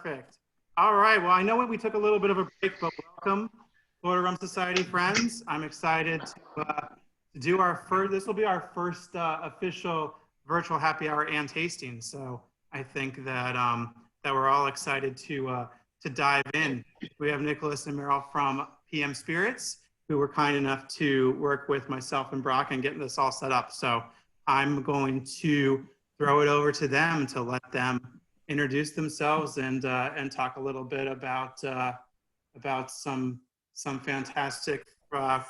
Perfect. All right. Well, I know we took a little bit of a break, but welcome, Florida Rum Society friends. I'm excited to do our first. This will be our first official virtual happy hour and tasting. So I think that that we're all excited to dive in. We have Nicolas and Meryl from PM Spirits, who were kind enough to work with myself and Brock and getting this all set up. So I'm going to throw it over to them to let them introduce themselves and talk a little bit about some fantastic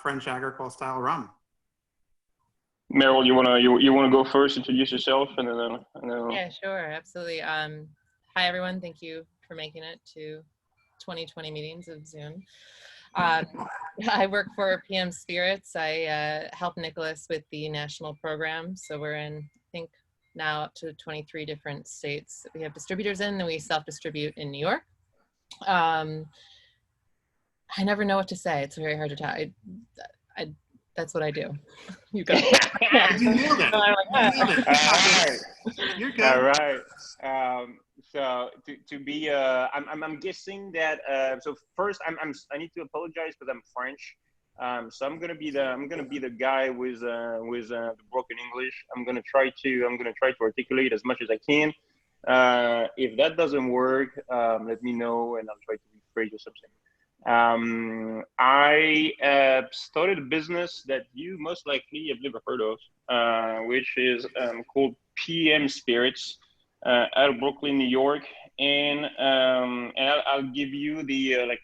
French agricole style rum. Meryl, you wanna go first? Introduce yourself, and then. Yeah, sure, absolutely. Hi everyone, thank you for making it to 2020 meetings of Zoom. I work for PM Spirits. I help Nicolas with the national program. So we're in, I think, now up to 23 different states that we have distributors in, and we self-distribute in New York. I never know what to say. It's very hard to tell. That's what I do. You go. You nailed it. You're good. All right. So to be, I'm guessing that. So first, I need to apologize because I'm French. So I'm gonna be the guy with the broken English. I'm gonna try to articulate as much as I can. If that doesn't work, let me know and I'll try to rephrase or something. I started a business that you most likely have never heard of, which is called PM Spirits out of Brooklyn, New York, and I'll give you the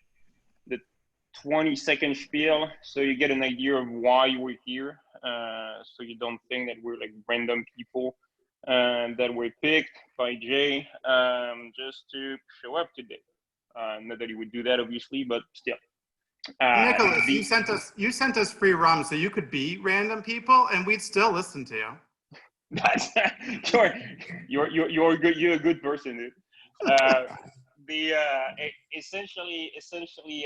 20-second spiel so you get an idea of why we're here, so you don't think that we're like random people that were picked by Jay just to show up today. Not that he would do that, obviously, but still. Nicolas, you sent us free rum, so you could be random people, and we'd still listen to you. That's you're good. You're a good person, dude. Essentially,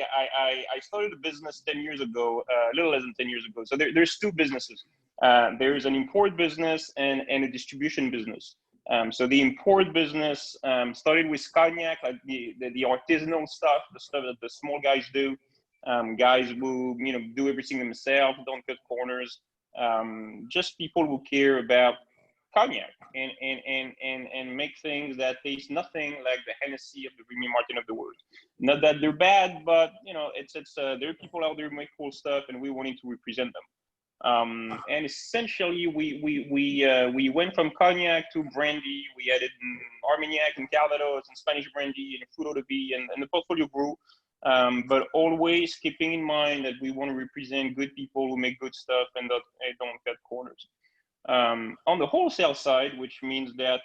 I started a business 10 years ago, a little less than 10 years ago. So there's two businesses. There's an import business and a distribution business. So the import business started with cognac, like the artisanal stuff, the stuff that the small guys do, guys who do everything themselves, don't cut corners, just people who care about cognac and make things that taste nothing like the Hennessy of the Remy Martin of the world. Not that they're bad, but there are people out there who make cool stuff, and we wanted to represent them. And essentially, we went from cognac to brandy. We added Armagnac and Calvados and Spanish brandy and Fruit de Vie, and the portfolio grew. But always keeping in mind that we want to represent good people who make good stuff and don't cut corners. On the wholesale side, which means that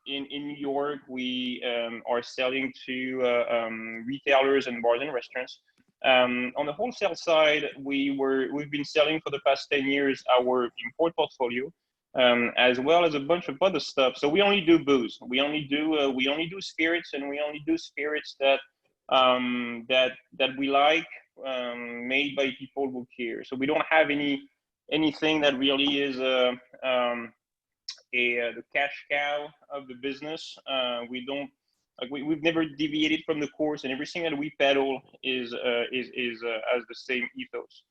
in New York, we are selling to retailers and bars and restaurants. On the wholesale side, we've been selling for the past 10 years our import portfolio, as well as a bunch of other stuff. So we only do booze. We only do spirits, and we only do spirits that we like, made by people who care. So we don't have anything that really is the cash cow of the business. We've never deviated from the course, and everything that we peddle is has the same ethos.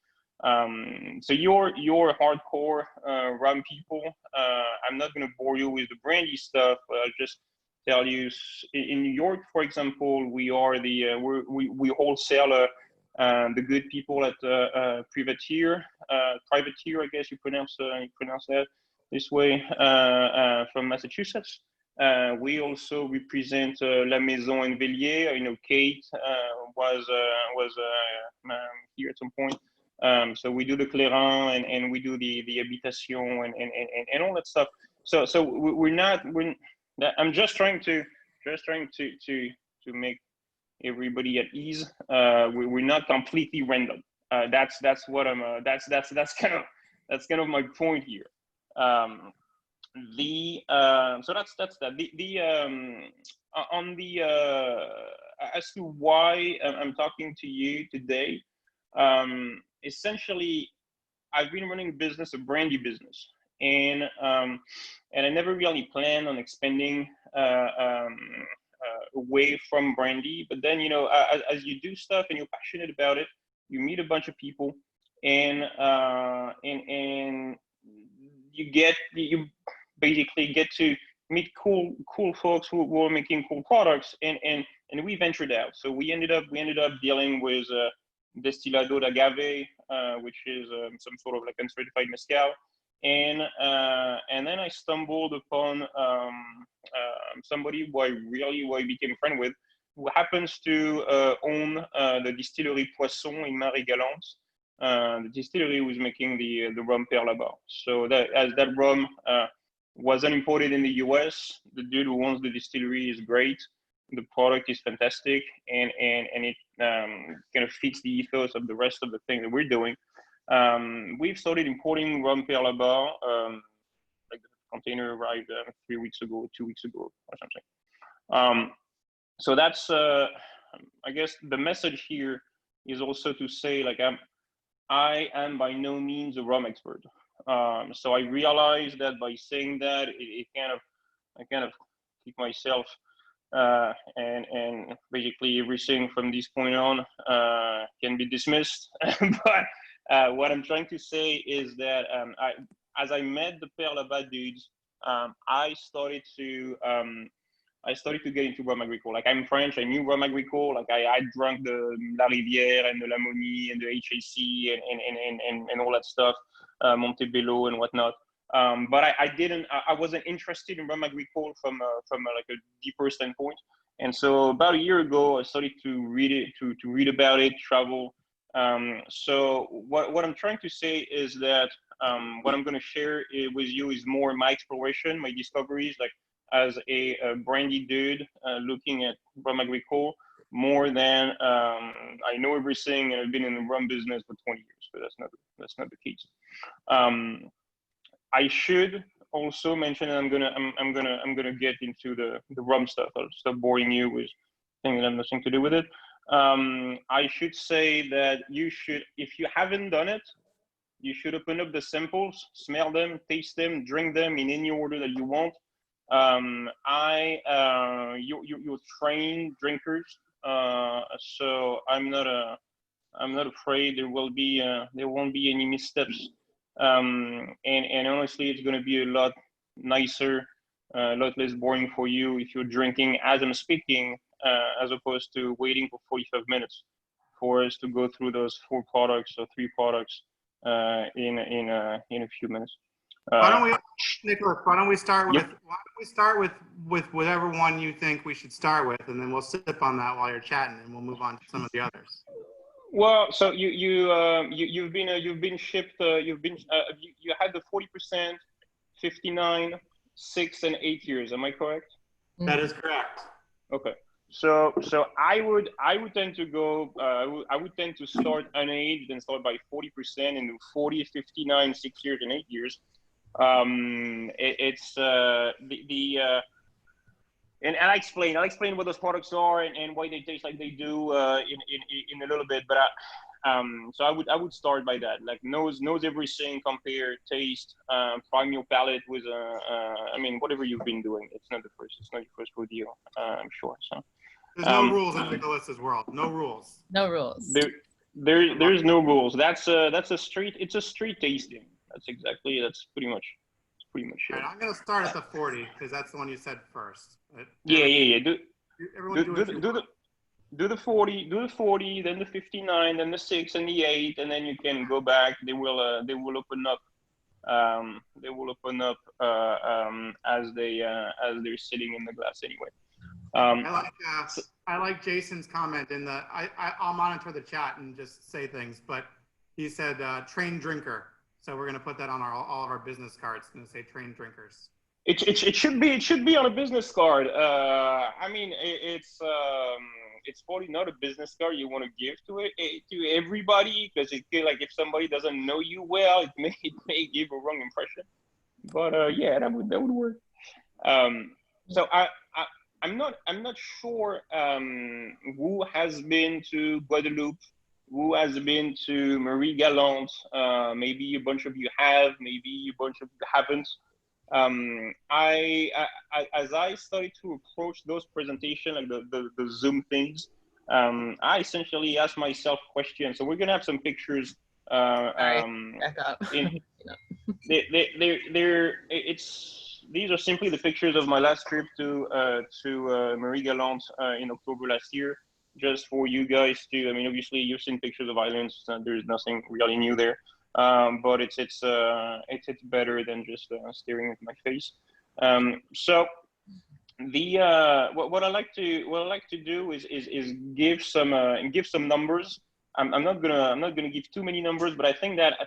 So you're hardcore rum people. I'm not going to bore you with the brandy stuff, but I'll just tell you, in New York, for example, we are we wholesale the good people at Privateer, I guess you pronounce that this way, from Massachusetts. We also represent La Maison and Villiers. Kate was here at some point. So we do the Clairin and we do the Habitation and all that stuff. So we're not. I'm just trying to make everybody at ease. We're not completely random. That's what I'm. That's kind of my point here. So that's that. On the as to why I'm talking to you today. Essentially, I've been running a brandy business, and I never really planned on expanding away from brandy. But then, as you do stuff and you're passionate about it, you meet a bunch of people, and you basically get to meet cool folks who are making cool products, and we ventured out. So we ended up dealing with Destilado de Agave, which is some sort of like uncertified mezcal. And then I stumbled upon somebody who I became a friend with, who happens to own the distillery Poisson in Marie-Galante. The distillery was making the Rhum Pere Labat. So that rum wasn't imported in the US, the dude who owns the distillery is great. The product is fantastic, and it kind of fits the ethos of the rest of the thing that we're doing. We've started importing Rhum Pere Labat, like the container arrived 3 weeks ago, 2 weeks ago, or something. So that's, I guess the message here is also to say, like, I am by no means a rum expert. So I realized that by saying that, I kind of keep myself, and basically everything from this point on can be dismissed. But what I'm trying to say is that as I met the Pere Labat dudes, I started to get into rum agricole. Like, I'm French, I knew rum agricole. Like, I drank the La Rivière and the La Monie and the HAC and all that stuff, Montebello and whatnot. But I wasn't interested in rum agricole from like a deeper standpoint. And so about a year ago, I started to read about it, travel. So what I'm trying to say is that what I'm going to share with you is more my exploration, my discoveries, like as a brandy dude looking at rum agricole, more than I know everything and I've been in the rum business for 20 years, but that's not the case. I should also mention, and I'm gonna get into the rum stuff. I'll stop boring you with things that have nothing to do with it. I should say that you should, if you haven't done it, you should open up the samples, smell them, taste them, drink them in any order that you want. You're trained drinkers, so I'm not afraid there won't be any missteps. And honestly, it's going to be a lot nicer, a lot less boring for you if you're drinking as I'm speaking, as opposed to waiting for 45 minutes for us to go through those 4 products or 3 products in a few minutes. Why don't we, Nicolas? Why don't we start with? Yep. Why don't we start with whatever one you think we should start with, and then we'll sip on that while you're chatting, and we'll move on to some of the others. Well, so you've been shipped. You had the 40%, 59, 6 and 8 years. Am I correct? That is correct. Okay. So I would tend to go. I would tend to start unaged and start by 40% and do 40, 59, 6 years and 8 years. And I'll explain what those products are and why they taste like they do in a little bit. But so I would start by that. Like knows everything, compare, taste, prime your palate with I mean, whatever you've been doing. It's not your first rodeo, I'm sure. So there's no rules in Nicolas's world. No rules. No rules. There's no rules. It's a street tasting. That's pretty much it. All right, I'm gonna start at the 40 because that's the one you said first. Yeah. Do the 40, then the 59, then the 6 and the 8, and then you can go back. They will open up. As they're sitting in the glass anyway. I like Jason's comment in the. I'll monitor the chat and just say things, but he said trained drinker. So we're going to put that on all of our business cards. It's going to say trained drinkers. It should be on a business card. I mean, it's probably not a business card you want to give to everybody, because it feel like if somebody doesn't know you well, it may give a wrong impression. But yeah, that would work. So I'm not sure who has been to Guadeloupe, who has been to Marie-Galante. Maybe a bunch of you have, maybe a bunch of you haven't. As I started to approach those presentations, like the Zoom things, I essentially asked myself questions. So we're gonna have some pictures. Sorry, back up. In these are simply the pictures of my last trip to Marie Galante in October last year. Just for you guys to, I mean, obviously you've seen pictures of islands. There's nothing really new there, but it's better than just staring at my face. So the what I like to do is give some numbers. I'm not gonna give too many numbers, but I think that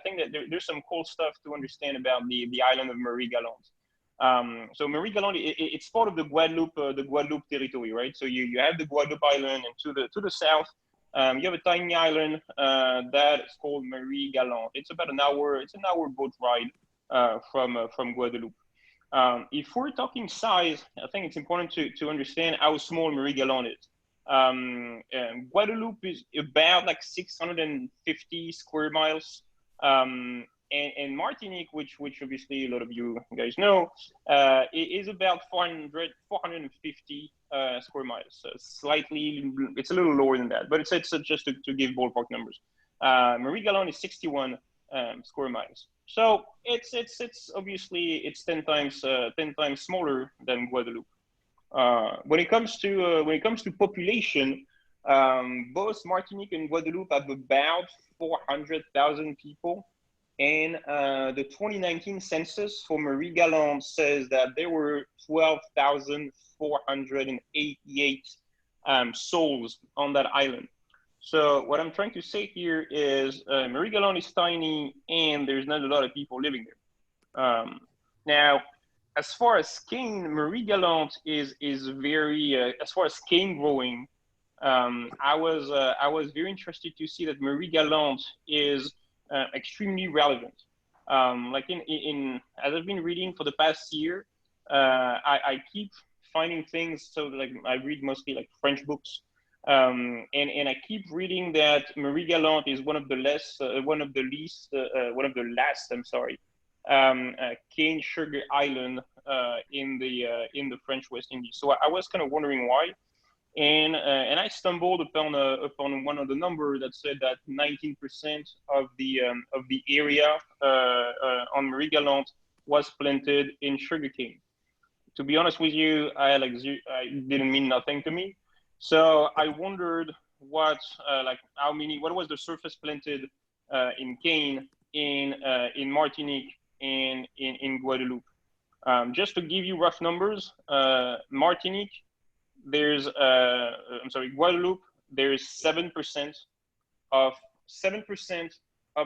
there's some cool stuff to understand about the island of Marie Galante. So Marie Galante, it's part of the Guadeloupe territory, right? So you have the Guadeloupe island, and to the south, you have a tiny island that is called Marie Galante. It's about an hour boat ride from Guadeloupe. If we're talking size, I think it's important to understand how small Marie Galante is. Guadeloupe is about like 650 square miles. And Martinique, which obviously a lot of you guys know, is about 450 square miles. So it's a little lower than that, but it's just to give ballpark numbers. Marie Galante is 61 square miles. So it's obviously 10 times smaller than Guadeloupe. When it comes to population, both Martinique and Guadeloupe have about 400,000 people. And the 2019 census for Marie Galante says that there were 12,488 souls on that island. So what I'm trying to say here is Marie Galante is tiny and there's not a lot of people living there. Now, as far as cane, Marie Galante is very, as far as cane growing, I was very interested to see that Marie Galante is extremely relevant. Like as I've been reading for the past year, I keep finding things. So like I read mostly like French books, and I keep reading that Marie Galante is one of the last, I'm sorry, cane sugar island in the French West Indies. So I was kind of wondering why. And I stumbled upon one of the numbers that said that 19% of the area on Marie Galante was planted in sugarcane. To be honest with you, I didn't mean nothing to me. So I wondered what was the surface planted in cane in Martinique and in Guadeloupe. Just to give you rough numbers, Martinique, Guadeloupe, there's 7% of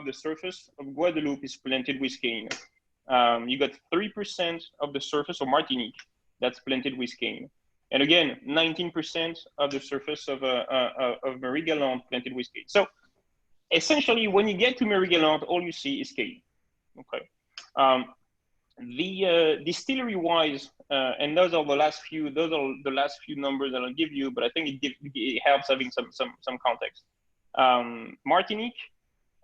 the surface of Guadeloupe is planted with cane. You got 3% of the surface of Martinique that's planted with cane. And again, 19% of the surface of Marie Galante planted with cane. So essentially, when you get to Marie Galante, all you see is cane. Okay. The distillery-wise, and those are the last few numbers that I'll give you, but I think it helps having some context. Martinique,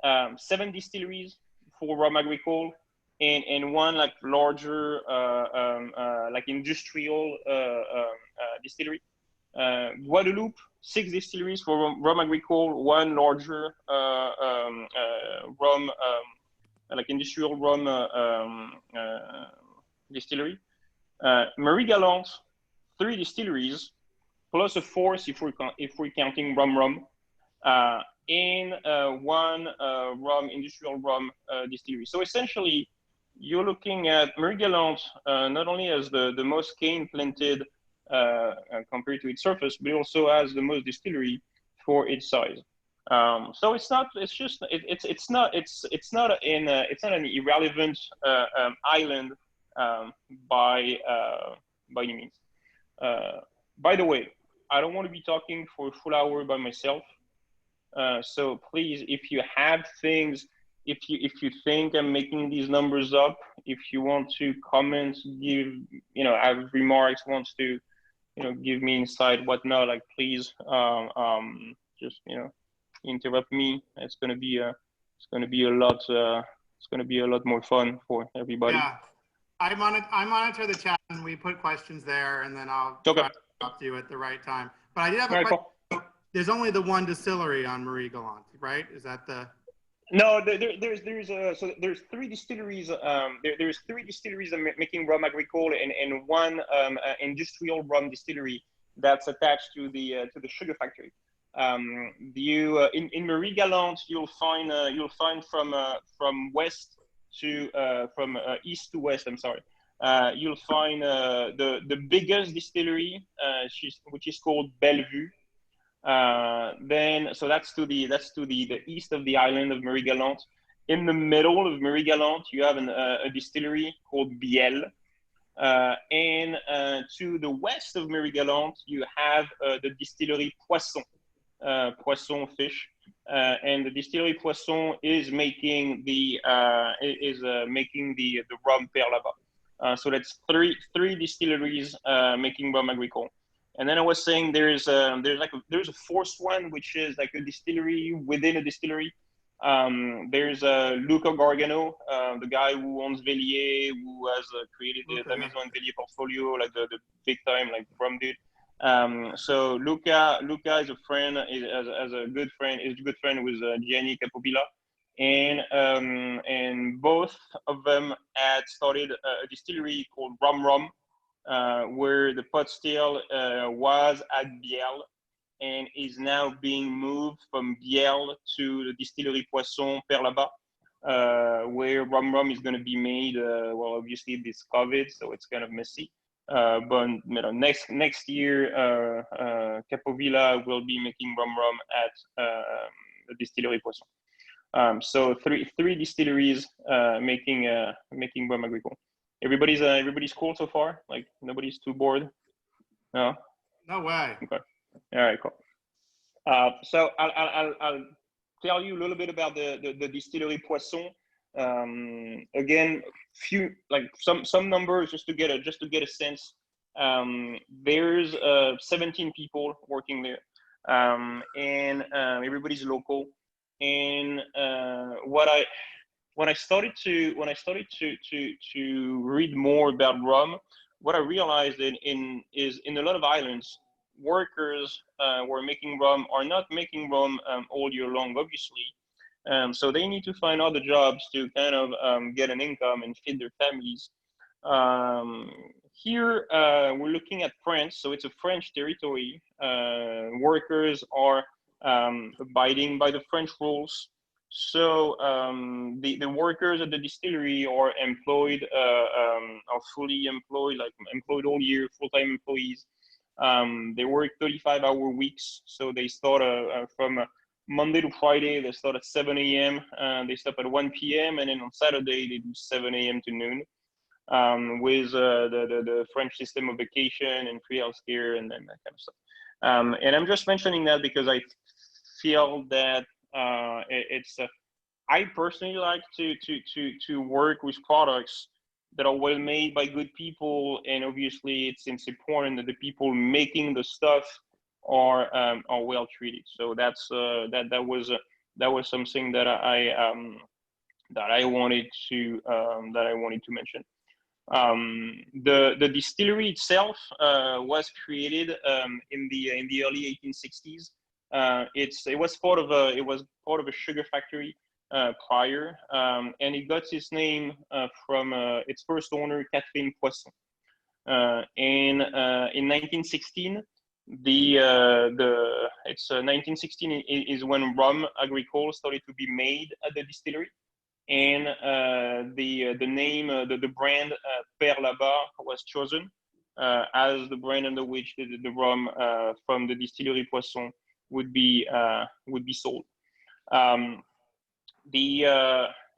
7 distilleries for rum agricole, and one like larger like industrial distillery. Guadeloupe, 6 distilleries for rum agricole, one larger rum like industrial rum distillery. Marie Galante, 3 distilleries, plus a 4th if we're counting rum, and one industrial rum distillery. So essentially, you're looking at Marie Galante not only as the most cane planted compared to its surface, but also as the most distillery for its size. So it's not an irrelevant island by any means. By the way, I don't want to be talking for a full hour by myself. So please, if you have things, if you think I'm making these numbers up, if you want to comment, have remarks, wants to, give me insight, whatnot, like please, just interrupt me. It's gonna be a lot more fun for everybody. Yeah. I monitor the chat and we put questions there, and then I'll Okay. try to talk to you at the right time. But I did have a All right, question. cool. There's only the one distillery on Marie Galante, right? Is that the? No, there's three distilleries. There's three distilleries making rum agricole, and one industrial rum distillery that's attached to the sugar factory. In Marie Galante, you'll find from west to from east to west. I'm sorry. You'll find the biggest distillery, which is called Bellevue. Then, so that's to the east of the island of Marie Galante. In the middle of Marie Galante, you have a distillery called Biel. And to the west of Marie Galante, you have the distillery Poisson, Poisson fish. And the distillery Poisson is making the Rhum Pere Labat. So that's three distilleries making rum agricole. And then I was saying there's a fourth one, which is like a distillery within a distillery. There's Luca Gargano, the guy who owns Vellier, who has created the Maison Vellier portfolio, like the big time like rum dude. So Luca is a friend, as a good friend, is a good friend with Gianni Capovilla, and both of them had started a distillery called Rum, where the pot still was at Biel and is now being moved from Biel to the distillery Poisson Pere Labat, where rum is going to be made. Well, obviously this COVID, so it's kind of messy. But next year, Capovilla will be making rum at the distillery Poisson. So three distilleries making rum agricole. Everybody's cool so far. Like nobody's too bored. No. No way. Okay. All right. Cool. So I'll tell you a little bit about the distillery Poisson. Again, some numbers just to get a sense. There's 17 people working there, and everybody's local. And when I started to read more about rum, what I realized is in a lot of islands, workers who are making rum are not making rum all year long, obviously. So they need to find other jobs to kind of get an income and feed their families. Here we're looking at France, so it's a French territory. Workers are abiding by the French rules. So the workers at the distillery are employed, are fully employed, like employed all year, full-time employees. They work 35-hour weeks, so they start from Monday to Friday. They start at 7 a.m. They stop at 1 p.m. and then on Saturday they do 7 a.m. to noon, with the French system of vacation and free healthcare and that kind of stuff. And I'm just mentioning that because I feel that I personally like to work with products that are well made by good people, and obviously it's important that the people making the stuff are well treated. So that was something that I wanted to mention. The distillery itself was created in the early 1860s. It was part of a sugar factory prior, and it got its name from its first owner, Catherine Poisson. In 1916, 1916 is when rum agricole started to be made at the distillery, and the name, the brand Pere Labat was chosen as the brand under which the rum from the distillery Poisson would be sold.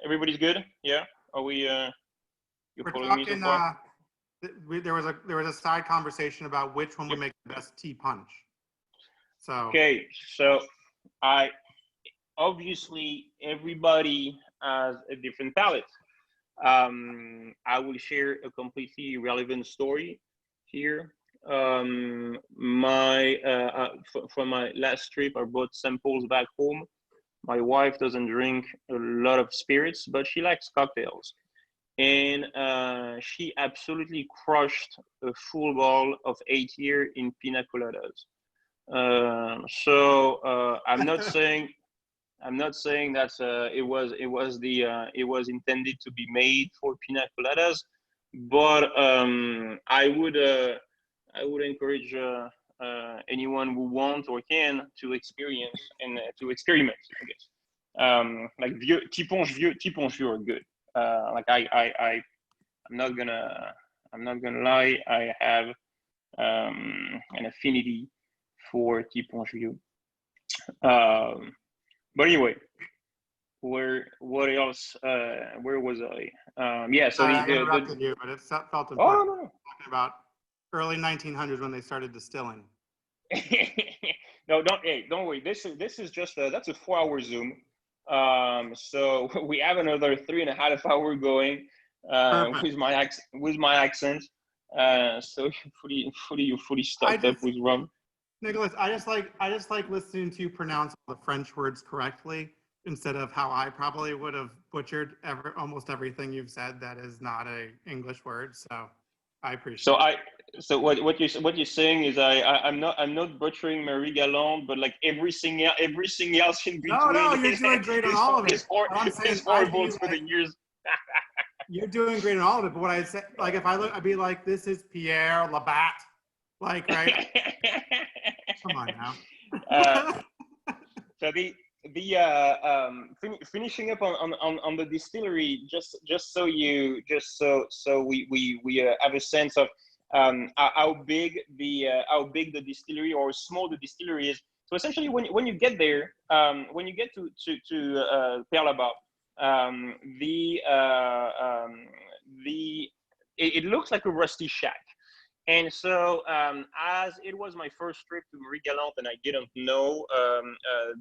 Everybody's good? Yeah? Are we? You following me so far? There was a side conversation about which one would make the best tea punch. So okay, so obviously everybody has a different palate. I will share a completely irrelevant story here. From my last trip, I brought samples back home. My wife doesn't drink a lot of spirits, but she likes cocktails. and she absolutely crushed a full ball of 8 year in pina coladas. I'm not saying that it was intended to be made for pina coladas, but I would encourage anyone who wants or can to experience and to experiment, I guess. Like Tiponche vieux are good. Like I'm not gonna lie. I have an affinity for Tiponche vieux. But anyway, what else? Where was I? Yeah. So Sorry, I interrupted you, but it felt important. Oh no. Talking about early 1900s when they started distilling. No, don't worry. This is just that's a 4-hour Zoom. So we have another 3.5 hour going with my accent. So you're fully stocked up with rum. Nicolas, I just like listening to you pronounce all the French words correctly instead of how I probably would have butchered almost everything you've said that is not a English word. So I appreciate it. So what you're saying is I'm not butchering Marie Galland, but like everything else in between. No, you're doing great on all of it. It's horrible for the years. You're doing great on all of it. But what I said, like if I look, I'd be like, this is Pere Labat, like right. Come on now. So finishing up on the distillery, just so we have a sense of how big the distillery or small the distillery is. So essentially, when you get there, when you get to Pere Labat, it looks like a rusty shack. And so, as it was my first trip to Marie Galante and I didn't know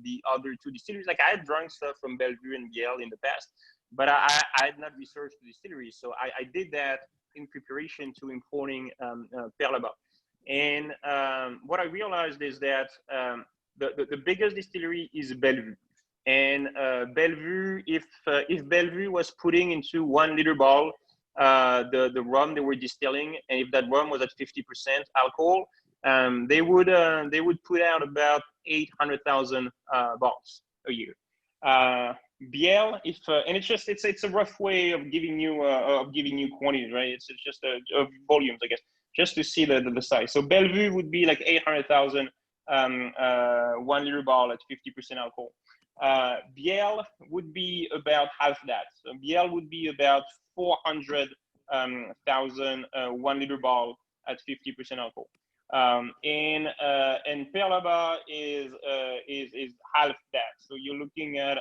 the other two distilleries, like I had drunk stuff from Bellevue and Biel in the past, but I had not researched the distilleries. So I did that in preparation to importing Pere Labat. And what I realized is that the biggest distillery is Bellevue. And Bellevue, if Bellevue was putting into 1 liter bottle the rum they were distilling, and if that rum was at 50% alcohol, they would put out about 800,000 bottles a year. Biel, and it's a rough way of giving you quantities, right? It's just of volumes, I guess, just to see the size. So Bellevue would be like 800,000 1 liter bottle at 50% alcohol. Biel would be about half that. So Biel would be about 400,000 1 liter bottle at 50% alcohol. And Pere Labat is half that. So you're looking at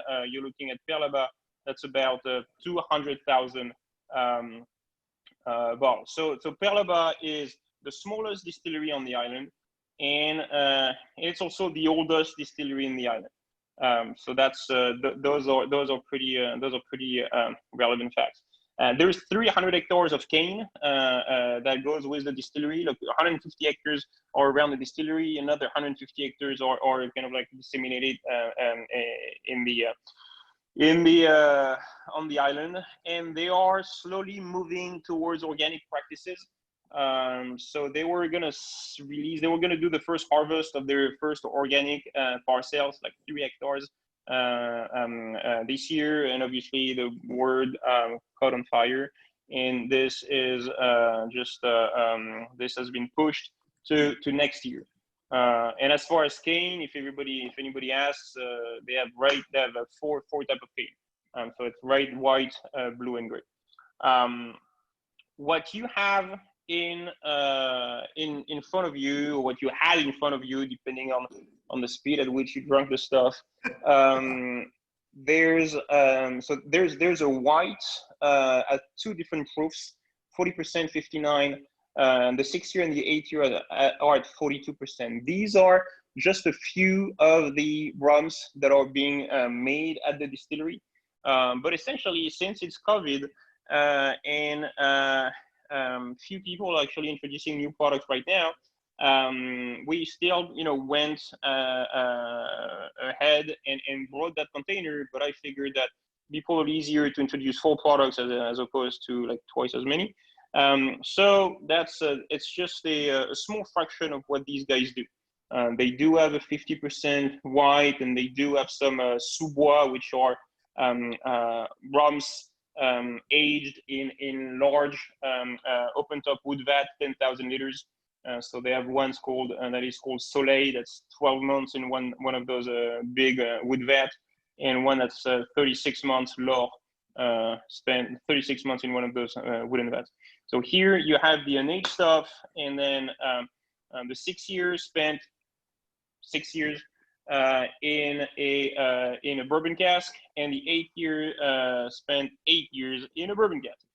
Pere Labat, that's about 200,000 bottles. So Pere Labat is the smallest distillery on the island, and it's also the oldest distillery in the island. So that's those are pretty relevant facts. There's 300 hectares of cane that goes with the distillery. Like 150 hectares are around the distillery. Another 150 hectares are kind of like disseminated on the island, and they are slowly moving towards organic practices. So they were gonna do the first harvest of their first organic parcels, like 3 hectares, this year, and obviously the world caught on fire, and this is this has been pushed to next year. And as far as cane, if anybody asks, they have 4 type of cane. So it's red, white, blue, and gray. What you have in front of you, or what you had in front of you, depending on the speed at which you drank the stuff. There's a white at 2 different proofs, 40%, 59. The 6 year and the 8 year are at 42%. These are just a few of the rums that are being made at the distillery. But essentially, since it's COVID and few people are actually introducing new products right now, we still went ahead and brought that container. But I figured that be probably easier to introduce 4 products as opposed to like twice as many. So that's it's just a small fraction of what these guys do. They do have a 50% white, and they do have some sous-bois, which are rums aged in large open-top wood vat, 10,000 liters. So they have one called that is called Soleil. That's 12 months in one of those big wood vat, and one that's 36 months L'Or, spent 36 months in one of those wooden vats. So here you have the unaged stuff, and then the 6 years spent 6 years in a bourbon cask, and the 8th year spent 8 years in a bourbon cask.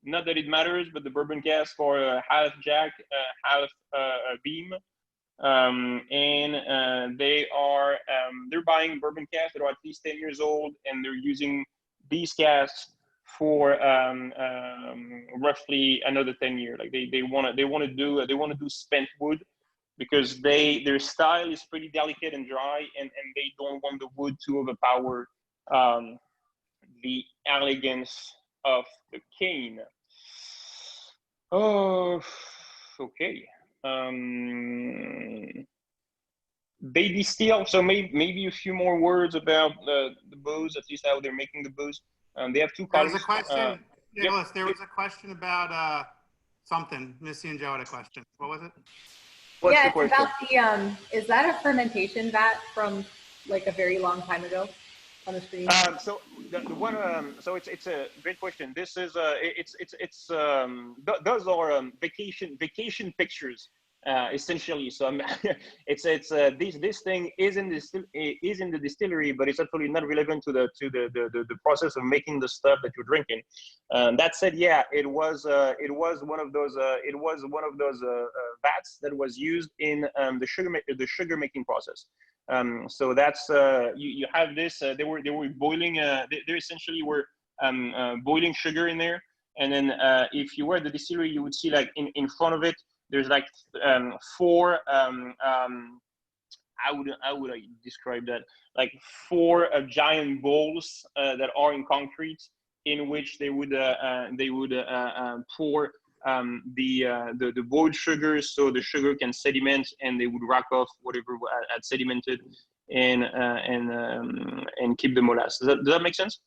Not that it matters, but the bourbon casks are half Jack, half Beam, and they're buying bourbon casks that are at least 10 years old, and they're using these casks for roughly another 10 years. Like they want to do spent wood, because their style is pretty delicate and dry, and they don't want the wood to overpower the elegance of the cane. Oh, okay. They distill, so maybe a few more words about the booze, at least how they're making the booze. They have 2 colors. There was a question, Nicholas, yep. there was a question about something. Missy and Joe had a question. What was it? What's yeah, the question? it's about the, is that a fermentation vat from like a very long time ago on the screen? So the one, so it's a great question. This is those are vacation pictures, essentially. So this thing is in the distillery, but it's actually not relevant to the process of making the stuff that you're drinking. That said, yeah, it was one of those vats that was used in the sugar making process. So that's you have this. They were boiling. They essentially were boiling sugar in there, and then if you were at the distillery, you would see like in front of it, there's like 4. How would I describe that? Like 4 giant bowls that are in concrete, in which they would pour the boiled sugar, so the sugar can sediment, and they would rack off whatever had sedimented, and keep the molasses. Does that make sense?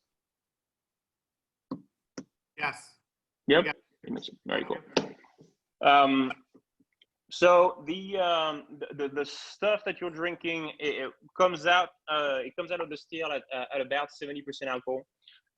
Yes. Yep. Yeah. It makes sense. Very cool. So the stuff that you're drinking, it comes out of the still at about 70% alcohol,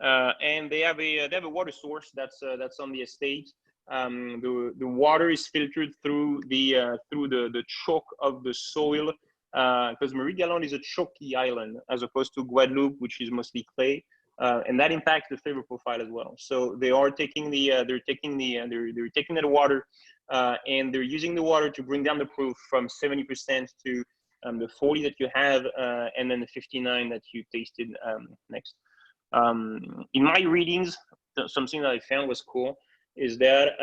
and they have a water source that's on the estate. The water is filtered through the chalk of the soil, because Marie-Galante is a chalky island as opposed to Guadeloupe, which is mostly clay, and that impacts the flavor profile as well. So they are taking they're taking that water, and they're using the water to bring down the proof from 70% to the 40 that you have, and then the 59 that you tasted next. In my readings, something that I found was cool is that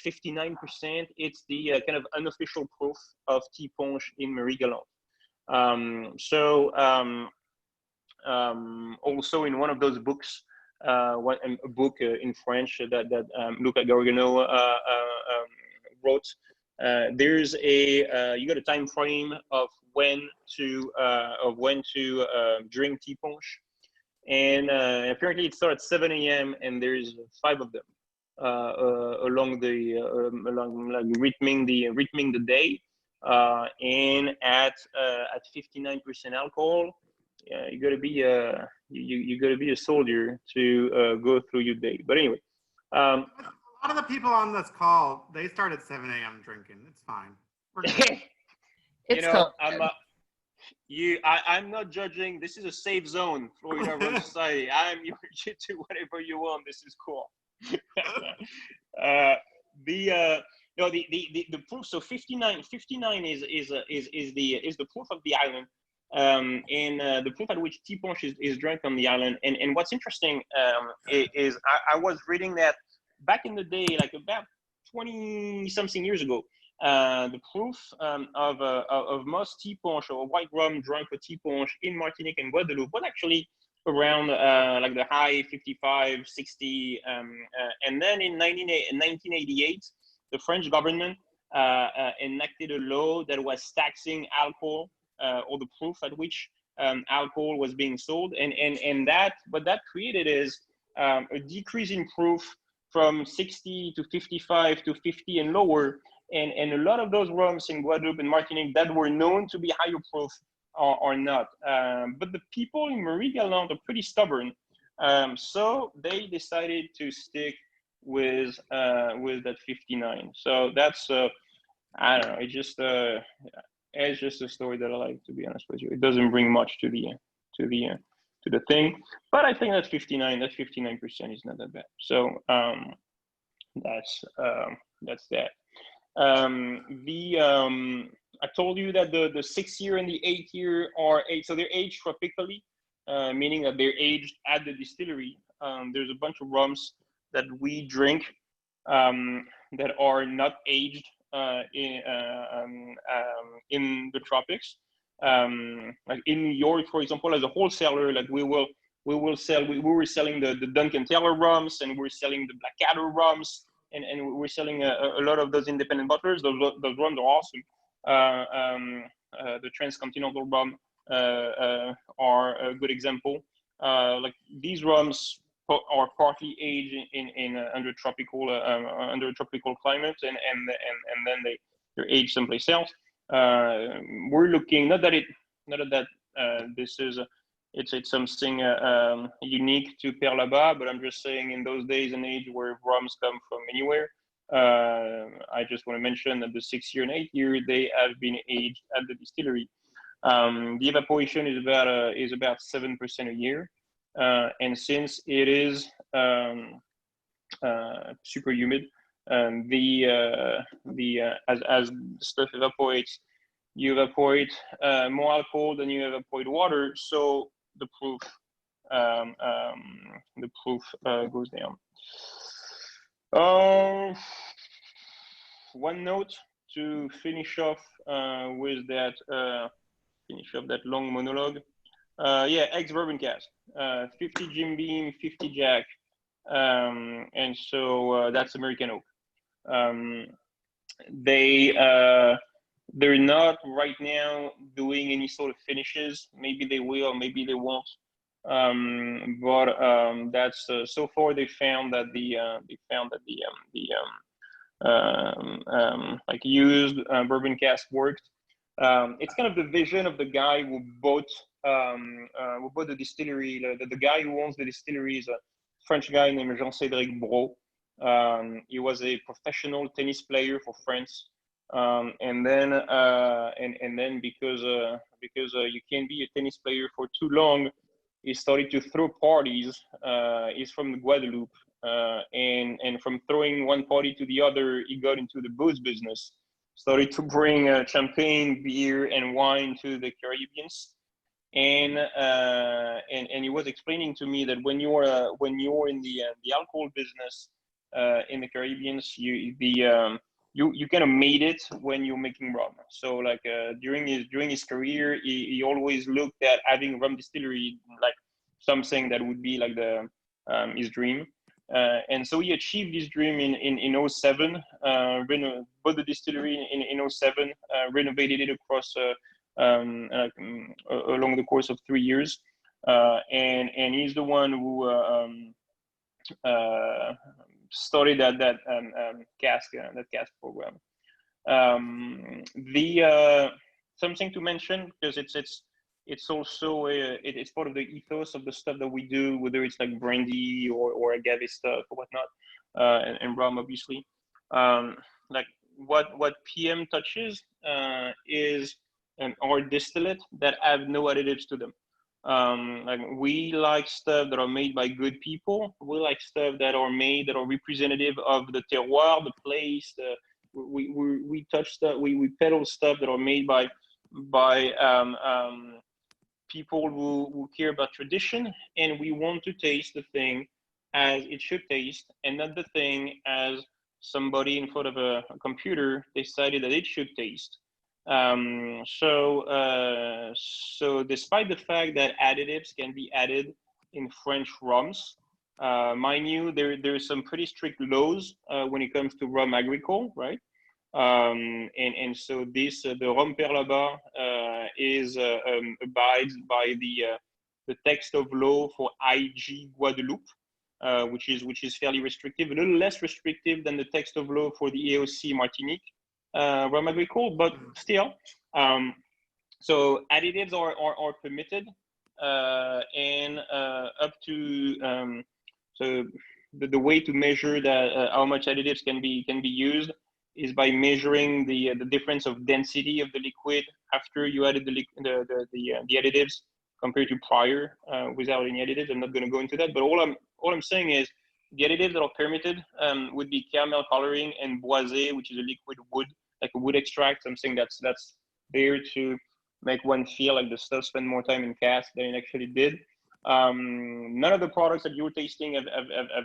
59%, it's the kind of unofficial proof of T-Punch in Marie-Galante. Also in one of those books, a book in French that Luca Gargano wrote, there's you got a time frame of when to drink T-Punch, and apparently it starts at 7 a.m. and there's 5 of them along like rhythming the day, and at 59% alcohol, you gotta be you gotta be a soldier to go through your day. But anyway, a lot of the people on this call, they start at 7 a.m. drinking. It's fine. We're good. It's cool. I'm not judging. This is a safe zone, Florida Rum Society. You do whatever you want. This is cool. The proof. So 59 is the proof of the island, and the proof at which T-Punch is drunk on the island. And what's interesting is I was reading that back in the day, like about 20 something years ago, the proof of most T-Punch or white rum drunk for T-Punch in Martinique and Guadeloupe was actually around like the high 55, 60. And then in 1988, the French government enacted a law that was taxing alcohol or the proof at which alcohol was being sold. And that, what that created is a decrease in proof from 60 to 55 to 50 and lower. And a lot of those rums in Guadeloupe and Martinique that were known to be higher proof are not. But the people in Marie-Galante are pretty stubborn. So they decided to stick with that 59. So that's, I don't know, it's just a story that I like, to be honest with you. It doesn't bring much to the thing, but I think that 59% is not that bad. So that's that. I told you that the 6 year and the 8 year are so they're aged tropically, meaning that they're aged at the distillery. There's a bunch of rums that we drink that are not aged in the tropics. Like in New York, for example, as a wholesaler, like we were selling the Duncan Taylor rums, and we're selling the Blackadder rums, and we're selling a lot of those independent bottlers. Those rums are awesome. The Transcontinental rum are a good example. Like these rums are partly aged under tropical climates, and then they're aged someplace else. We're looking not that this is it's something unique to Pere Labat, but I'm just saying in those days and age where rums come from anywhere, I just want to mention that the 6 year and 8 year, they have been aged at the distillery. The evaporation is about 7% a year, and since it is super humid, as stuff evaporates, you evaporate more alcohol than you evaporate water, so the proof goes down. One note to finish off with that long monologue. Yeah, ex-bourbon cask, 50 Jim Beam, 50 Jack, and so that's American oak. They're not right now doing any sort of finishes. Maybe they will, maybe they won't. But that's so far they found that the like used bourbon cask worked. It's kind of the vision of the guy who bought the distillery. The guy who owns the distillery is a French guy named Jean-Cédric Brault. He was a professional tennis player for France. And then because you can't be a tennis player for too long, he started to throw parties. He's from Guadeloupe, and from throwing one party to the other, he got into the booze business. Started to bring champagne, beer, and wine to the Caribbeans, and he was explaining to me that when you're in the alcohol business in the Caribbeans, you kind of made it when you're making rum. So like during his career, he always looked at having a rum distillery like something that would be like his dream. And so he achieved his dream in 07, bought the distillery in 07, renovated it across along the course of 3 years. And he's the one who started that cask program. Something to mention, because it's also it's part of the ethos of the stuff that we do, whether it's like brandy or agave stuff or whatnot, and rum obviously. Like what PM touches is our distillate that have no additives to them. Like we like stuff that are made by good people. We like stuff that are representative of the terroir, the place. We touch stuff. We peddle stuff that are made by people who care about tradition, and we want to taste the thing as it should taste, and not the thing as somebody in front of a computer decided that it should taste. So despite the fact that additives can be added in French rums. Mind you, there's some pretty strict laws when it comes to rum agricole, right? And so this the Rhum Pere Labat abides by the text of law for IG Guadeloupe, which is fairly restrictive, a little less restrictive than the text of law for the AOC Martinique rum agricole, but still. So additives are permitted, and up to so the way to measure that how much additives can be used is by measuring the difference of density of the liquid after you added the additives compared to prior without any additives. I'm not going to go into that, but all I'm saying is the additives that are permitted would be caramel coloring and boisé, which is a liquid wood, like a wood extract. I'm saying that's there to make one feel like the stuff spent more time in cask than it actually did. None of the products that you're tasting have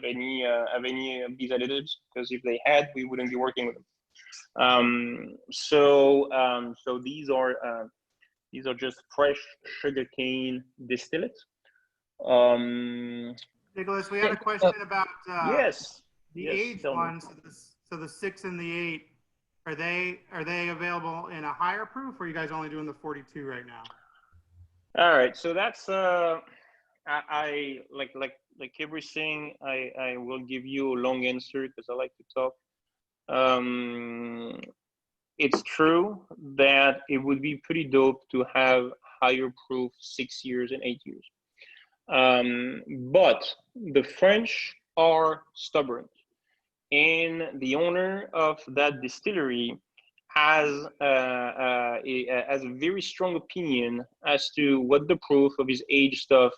any of these additives, because if they had, we wouldn't be working with them. So these are just fresh sugarcane distillates. Nicholas, we had a question about Yes. the Yes, aged ones. So the 6 and the 8, are they available in a higher proof, or are you guys only doing the 42 right now? All right, so that's I like everything. I will give you a long answer because I like to talk. It's true that it would be pretty dope to have higher proof 6 years and 8 years. But the French are stubborn, and the owner of that distillery has a very strong opinion as to what the proof of his aged stuff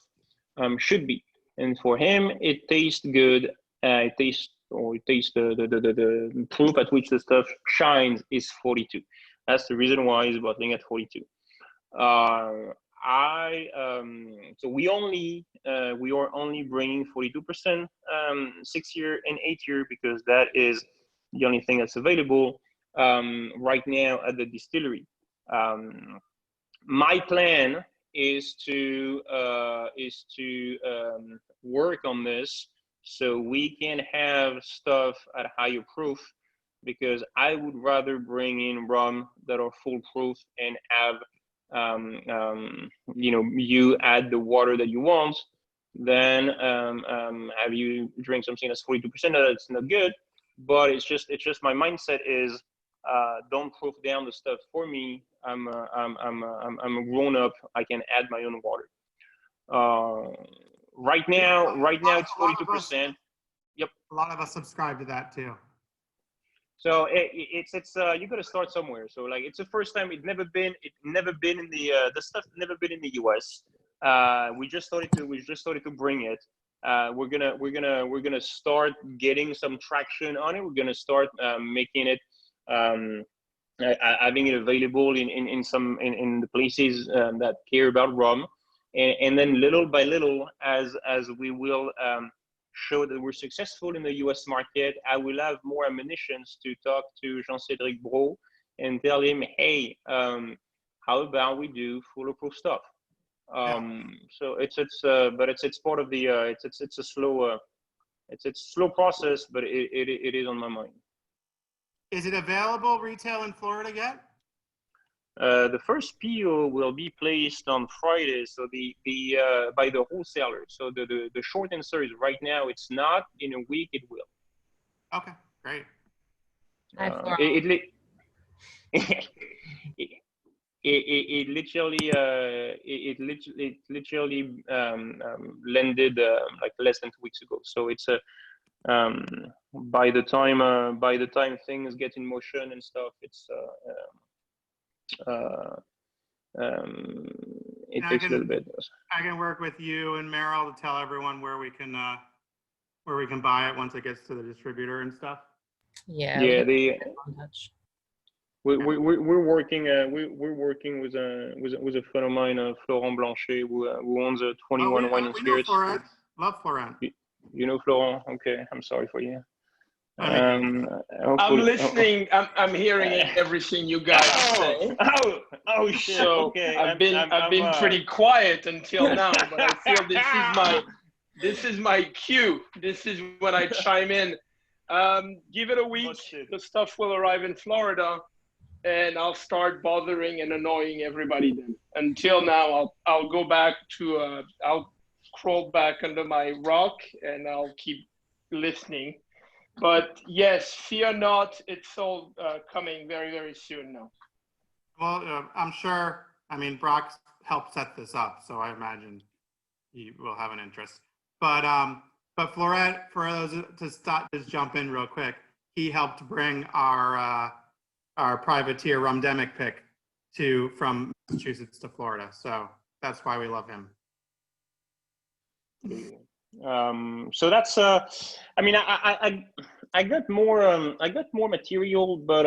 should be. And for him, it tastes good. It tastes the proof at which the stuff shines is 42. That's the reason why he's bottling at 42. So we are only bringing 42% 6 year and 8 year, because that is the only thing that's available right now at the distillery. My plan is to work on this so we can have stuff at higher proof, because I would rather bring in rum that are full proof and have you add the water that you want, then have you drink something that's 42% that's not good. But it's just my mindset is don't proof down the stuff for me. I'm a grown up. I can add my own water. Right now it's 42%. Yep. A lot of us subscribe to that too. So it's you got to start somewhere. So like it's the first time. It never been in the stuff never been in the US. We just started to bring it. We're gonna start getting some traction on it. We're gonna start making it, having it available in the places that care about rum, and then little by little, as we will show that we're successful in the US market, I will have more ammunition to talk to Jean-Cédric Brault and tell him, hey, how about we do full proof stuff? So it's part of the it's a slow process, but it is on my mind. Is it available retail in Florida yet? The first PO will be placed on Friday, so by the wholesaler. So the short answer is right now it's not. In a week it will. Okay, great. It literally landed like less than 2 weeks ago. So it's by the time things get in motion and stuff, it's it takes a little bit. I can work with you and Meryl to tell everyone where we can buy it once it gets to the distributor and stuff. Yeah. Yeah. We're working with a friend of mine, Florent Blanchet, who owns a 21 Wine and Spirits. Florent. Love Florent. You know Florent? Okay, I'm sorry for you. I'm listening. I'm hearing everything you guys say. Oh shit! So okay, I've been pretty quiet until now, but I feel This is my cue. This is when I chime in. Give it a week. The stuff will arrive in Florida, and I'll start bothering and annoying everybody then. Until now, I'll go back to, I'll crawl back under my rock and I'll keep listening. But yes, fear not, it's all coming very, very soon now. Well, I'm sure, I mean, Brock helped set this up, so I imagine he will have an interest. But Florette, for those just jump in real quick, he helped bring our privateer Rumdemic pick from Massachusetts to Florida. So that's why we love him. So that's I mean, I got more material, but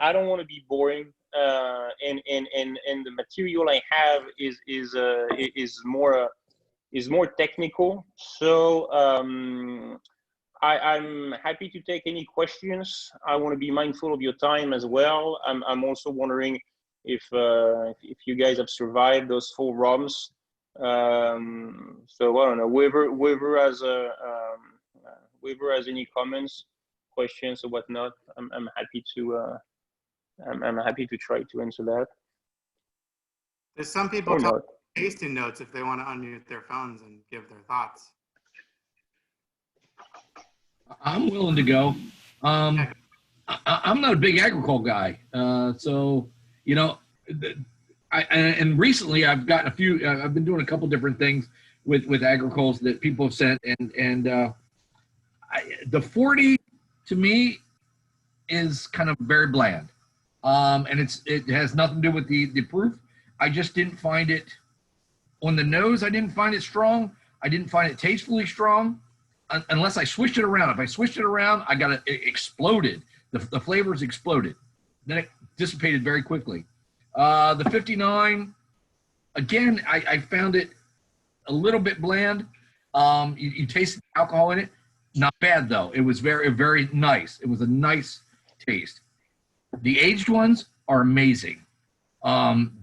I don't want to be boring. And the material I have is more technical. So I'm happy to take any questions. I want to be mindful of your time as well. I'm also wondering if you guys have survived those 4 ROMs. So I don't know, whoever has any comments, questions or whatnot, I'm happy to I'm happy to try to answer that. There's some people tasting notes if they want to unmute their phones and give their thoughts. I'm willing to go. I'm not a big agricole guy, so you know. And recently I've gotten a few. I've been doing a couple different things with agricoles that people have sent, and the 40 to me is kind of very bland, and it has nothing to do with the proof. I just didn't find it on the nose. I didn't find it strong. I didn't find it tastefully strong, unless I switched it around. If I switched it around, it exploded. The flavors exploded. Then it dissipated very quickly. The 59, again, I found it a little bit bland. You taste the alcohol in it. Not bad, though. It was very, very nice. It was a nice taste. The aged ones are amazing.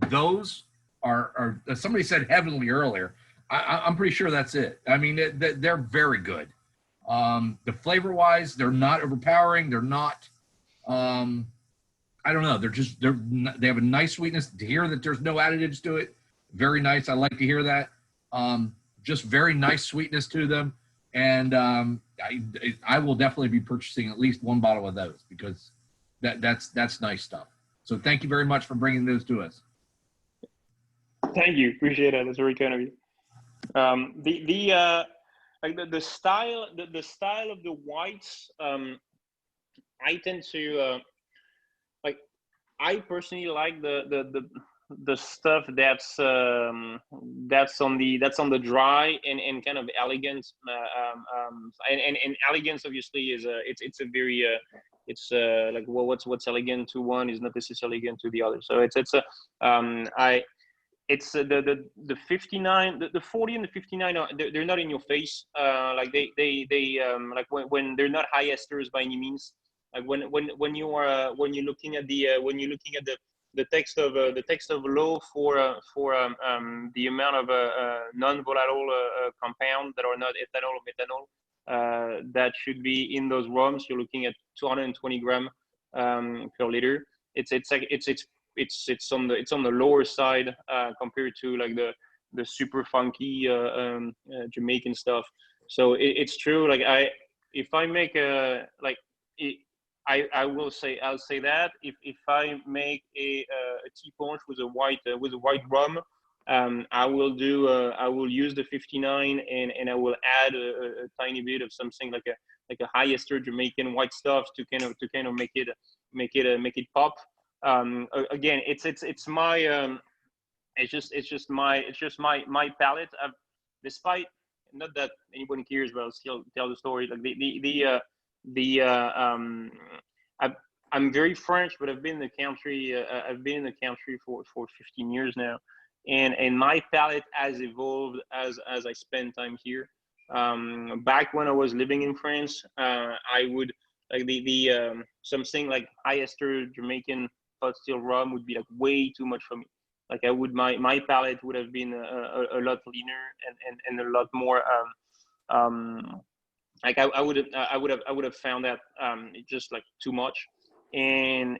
Those are somebody said heavenly earlier. I'm pretty sure that's it. I mean, they're very good. The flavor-wise, they're not overpowering. They're not... I don't know. They have a nice sweetness. To hear that there's no additives to it, very nice. I like to hear that. Just very nice sweetness to them, and I will definitely be purchasing at least 1 bottle of those because that's nice stuff. So thank you very much for bringing those to us. Thank you. Appreciate it. That's very kind of you. The style of the whites. I tend to. I personally like the stuff that's on the dry and kind of elegant, and elegance obviously is it's a very like what's elegant to one is not necessarily elegant to the other. So it's the 59, the 40 and the 59 they're not in your face. Like they like when they're not high esters by any means. Like when you're looking at the text of low for the amount of non-volatile compound that are not ethanol or methanol that should be in those ROMs, you're looking at 220 gram per liter. It's on the lower side compared to like the super funky Jamaican stuff. So it's true. Like if I make I'll say that if I make a tea punch with a white rum, I will use the 59 and I will add a tiny bit of something like a high ester Jamaican white stuff to kind of make it pop. Again, it's my palate. Despite not that anyone cares, but I'll still tell the story. Like I'm very French, but I've been in the country. For 15 years now, and my palate has evolved as I spend time here. Back when I was living in France, I would like something like high ester Jamaican pot still rum would be like way too much for me. Like my palate would have been a lot leaner and a lot more like I would have found that just like too much. And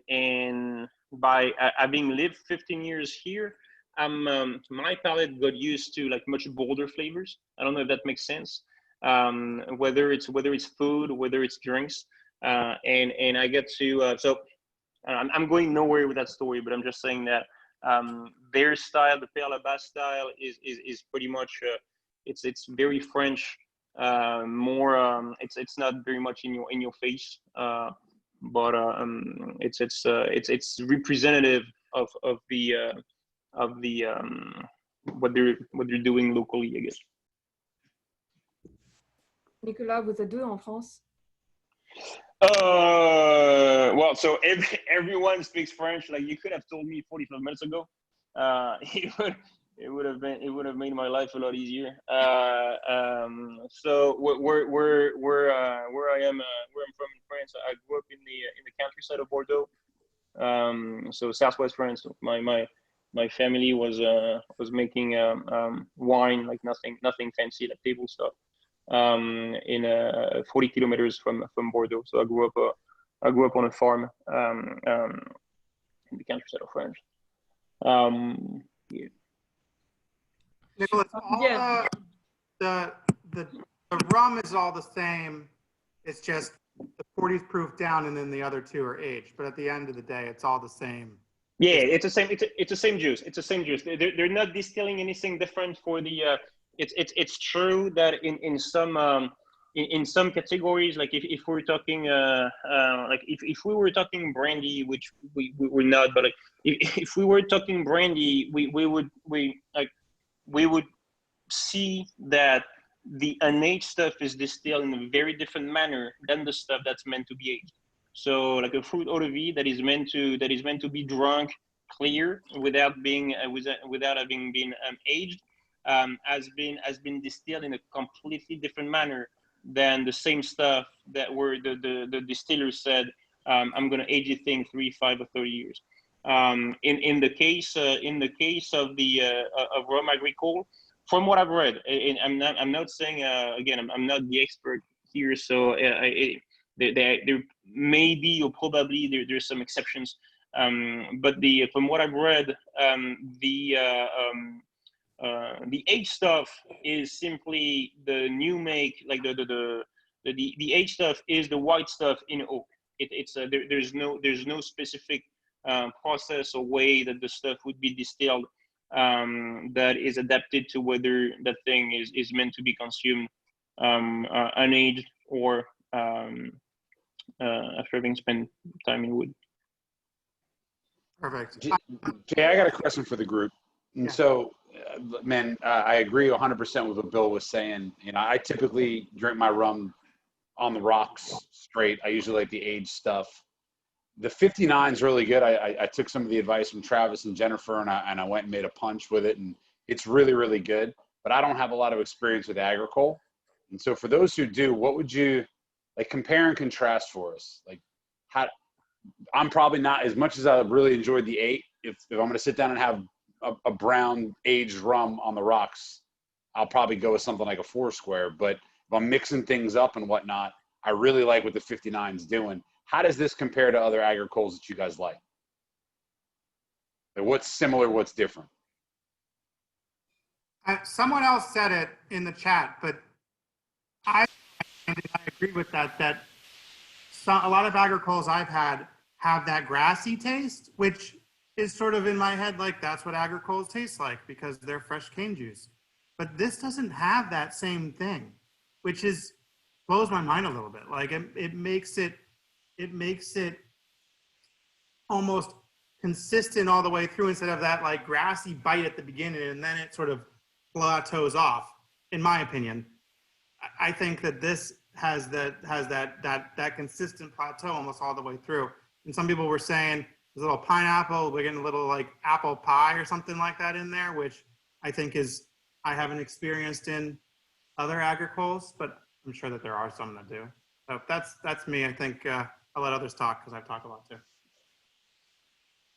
by having lived 15 years here, my palate got used to like much bolder flavors. I don't know if that makes sense. Whether it's food, whether it's drinks, and I get to so I'm going nowhere with that story, but I'm just saying that their style, the Pere Labat style, is pretty much it's very French. More it's not very much in your face, but it's representative of the what they're doing locally, I guess. Nicolas, vous êtes deux en France? Well, so everyone speaks French. Like you could have told me 45 minutes ago. It would have made my life a lot easier. So where I am, where I'm from in France, I grew up in the countryside of Bordeaux. So southwest France. My family was making wine, like nothing fancy, like table stuff. In 40 kilometers from Bordeaux. So I grew up on a farm in the countryside of France. Yeah. Nicolas, Yeah. the rum is all the same. It's just the 40's proof down, and then the other two are aged. But at the end of the day, it's all the same. Yeah, it's the same. It's the same juice. It's the same juice. They're not distilling anything different for the. It's true that in some categories, like if we're talking like if we were talking brandy, which we're not, but like if we were talking brandy, we would see that the unaged stuff is distilled in a very different manner than the stuff that's meant to be aged. So like a fruit eau de vie that is meant to be drunk clear without having been aged has been distilled in a completely different manner than the same stuff that were the distiller said I'm going to age your thing 3, 5, or 30 years. In the case of the of Rhum agricole, from what I've read, and I'm not saying again I'm not the expert here, so there may be or probably there's some exceptions, but from what I've read, the aged stuff is simply the new make, like the aged stuff is the white stuff in oak. There's no specific process or way that the stuff would be distilled that is adapted to whether that thing is meant to be consumed unaged or after having spent time in wood. Perfect. Jay, I got a question for the group. And Yeah. so, man, I agree 100% with what Bill was saying. You know, I typically drink my rum on the rocks straight. I usually like the aged stuff. The 59 is really good. I took some of the advice from Travis and Jennifer, and I went and made a punch with it, and it's really, really good. But I don't have a lot of experience with agricole. And so for those who do, what would you, like, compare and contrast for us? Like, how, I'm probably not, as much as I really enjoyed the 8, if I'm going to sit down and have a brown aged rum on the rocks, I'll probably go with something like a 4 Square. But if I'm mixing things up and whatnot, I really like what the 59's doing. How does this compare to other agricoles that you guys like? Like, what's similar, what's different? Someone else said it in the chat, but I agree with that. That a lot of agricoles I've had have that grassy taste, which is sort of in my head like that's what agricoles taste like because they're fresh cane juice. But this doesn't have that same thing, which blows my mind a little bit. Like it makes it almost consistent all the way through instead of that like grassy bite at the beginning and then it sort of plateaus off. In my opinion, I think that this has that consistent plateau almost all the way through. And some people were saying there's a little pineapple, we're getting a little like apple pie or something like that in there, which I think I haven't experienced in other agricoles, but I'm sure that there are some that do. So that's me. I think I'll let others talk because I've talked a lot too.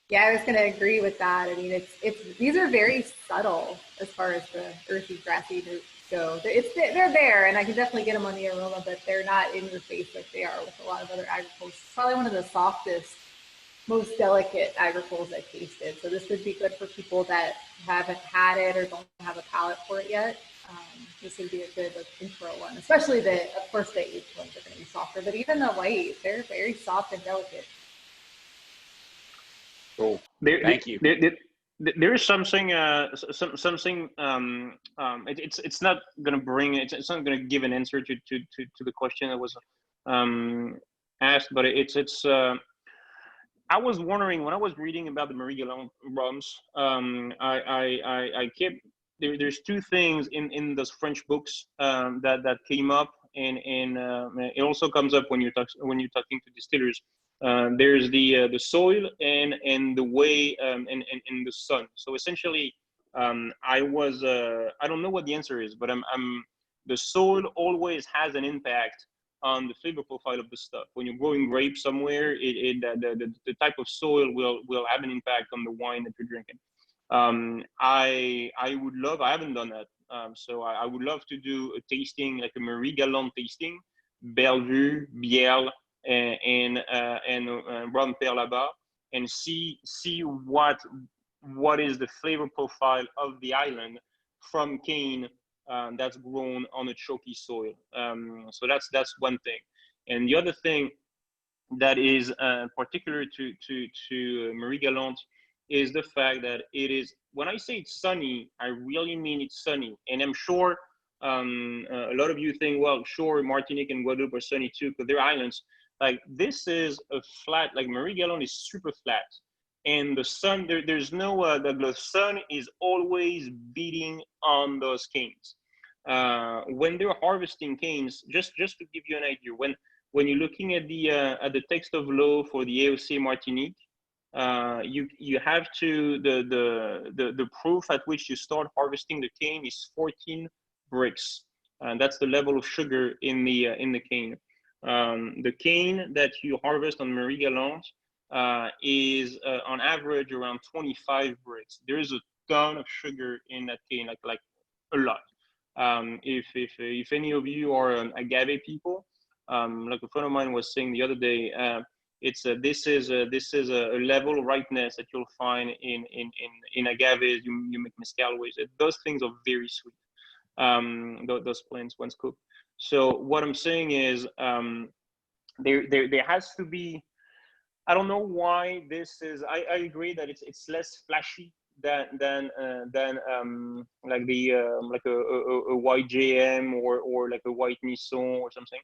Yeah, I was going to agree with that. I mean, these are very subtle as far as the earthy, grassy So they're there, and I can definitely get them on the aroma, but they're not in your face like they are with a lot of other agricoles. It's probably one of the softest, most delicate agricoles I've tasted. So this would be good for people that haven't had it or don't have a palate for it yet. This would be a good intro one, especially of course, the aged ones are going to be softer, but even the white, they're very soft and delicate. Cool. Thank you. There is something. It's not gonna bring. It's not gonna give an answer to the question that was asked, but it's. I was wondering when I was reading about the Marie Galante rums. I kept there's two things in those French books that came up, and it also comes up when you're talking to distillers. There's the soil and the way and the sun. So essentially, I don't know what the answer is, but the soil always has an impact on the flavor profile of the stuff. When you're growing grapes somewhere, the type of soil will have an impact on the wine that you're drinking. I would love. I haven't done that, so I would love to do a tasting, like a Marie Galante tasting, Bellevue, Bielle, and Rhum Pere Labat, and see what is the flavor profile of the island from cane that's grown on a chalky soil. So that's one thing, and the other thing that is particular to Marie Galante is the fact that it is. When I say it's sunny, I really mean it's sunny, and I'm sure a lot of you think, well, sure, Martinique and Guadeloupe are sunny too, because they're islands. Like this is a flat, like Marie Galante is super flat, and the sun there's no the sun is always beating on those canes. When they're harvesting canes, just to give you an idea, when you're looking at the text of law for the AOC Martinique, you have to the proof at which you start harvesting the cane is 14 bricks, and that's the level of sugar in the cane. The cane that you harvest on Marie Galante is on average around 25 bricks. There is a ton of sugar in that cane, like a lot. If any of you are agave people, like a friend of mine was saying the other day, this is a level of ripeness that you'll find in agaves you make mezcal with. Those things are very sweet. Those plants once cooked. So what I'm saying is there has to be. I don't know why this is. I agree that it's less flashy than like like a white JM or like a white Nisson or something.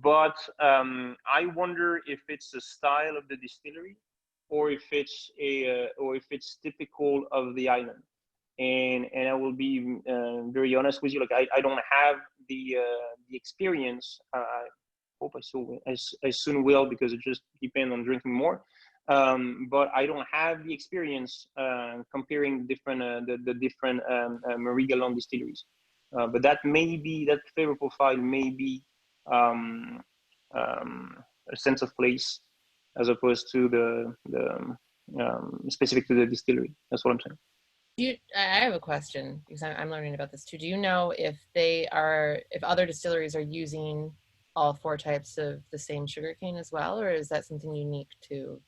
But I wonder if it's a style of the distillery, or if it's typical of the island. And I will be very honest with you. Like I don't have the experience. I hope I soon will, because it just depends on drinking more. But I don't have the experience comparing the different Marie Galante distilleries. But that flavor profile may be a sense of place as opposed to the specific to the distillery. That's what I'm saying. I have a question, because I'm learning about this too. Do you know if other distilleries are using all four types of the same sugarcane as well, or is that something unique to?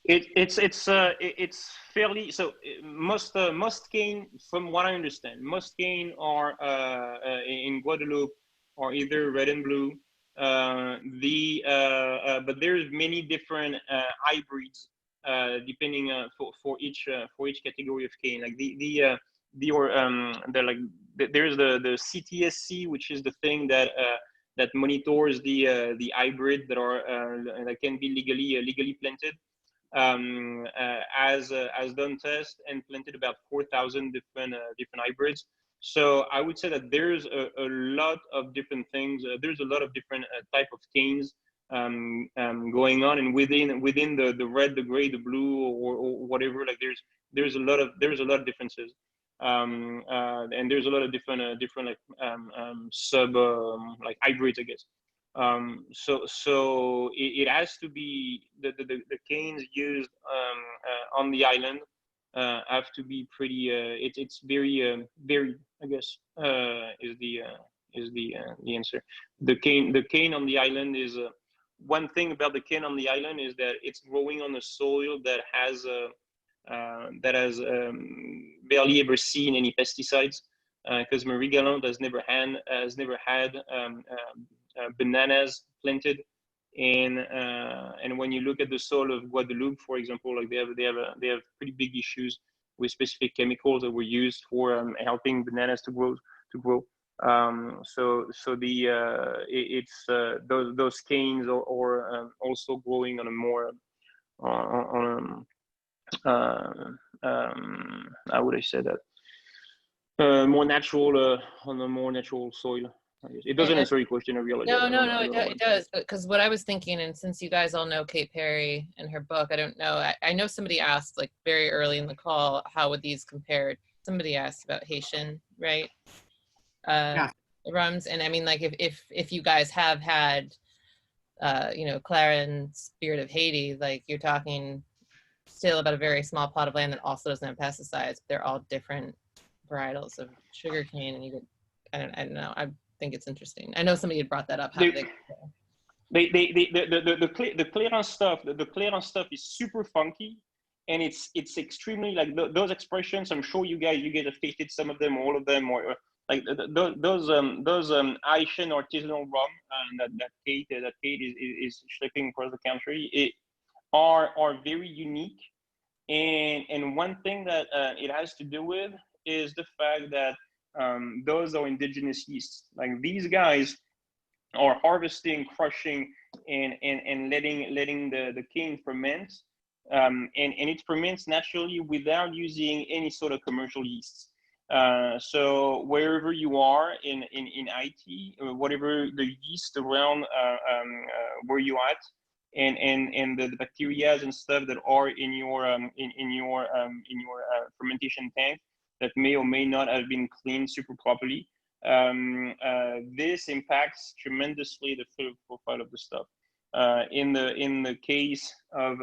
It's fairly so. Most cane, from what I understand, most cane are in Guadeloupe are either red and blue. But there's many different hybrids depending for each category of cane. Like there's the CTSC, which is the thing that monitors the hybrid that can be legally planted. Has done tests and planted about 4,000 different hybrids. So I would say that there's a lot of different things. There's a lot of different type of canes going on, and within the red, the gray, the blue, or whatever. Like there's a lot of differences, and there's a lot of different like sub like hybrids, I guess. So it has to be the canes used on the island have to be pretty. It's very I guess, is the answer. The cane on the island is one thing about the cane on the island is that it's growing on a soil that has barely ever seen any pesticides, because Marie Galante has never had bananas planted. And when you look at the soil of Guadeloupe, for example, like they have pretty big issues with specific chemicals that were used for helping bananas to grow. So it's those canes or also growing on a more how would I say that, more natural, on a more natural soil. It doesn't answer your question, I realize. No, it does. Because what I was thinking, and since you guys all know Kate Perry and her book, I don't know. I know somebody asked like very early in the call, how would these compare? Somebody asked about Haitian, right? Yeah. Rums, and I mean, like if you guys have had, Clara and Spirit of Haiti, like you're talking still about a very small plot of land that also doesn't have pesticides. They're all different varietals of sugarcane, and you could, I don't know. I think it's interesting. I know somebody had brought that up. The Clairon stuff is super funky, and it's extremely like those expressions. I'm sure you guys have tasted some of them, all of them, or like those Haitian artisanal rum that Kate is shipping across the country. Are very unique, and one thing that it has to do with is the fact that those are indigenous yeasts. Like these guys are harvesting, crushing, and letting the cane ferment, and it ferments naturally without using any sort of commercial yeasts. So wherever you are in Haiti, or whatever the yeast around where you at, and the bacteria and stuff that are in your fermentation tank that may or may not have been cleaned super properly, this impacts tremendously the flavor profile of the stuff. In the case of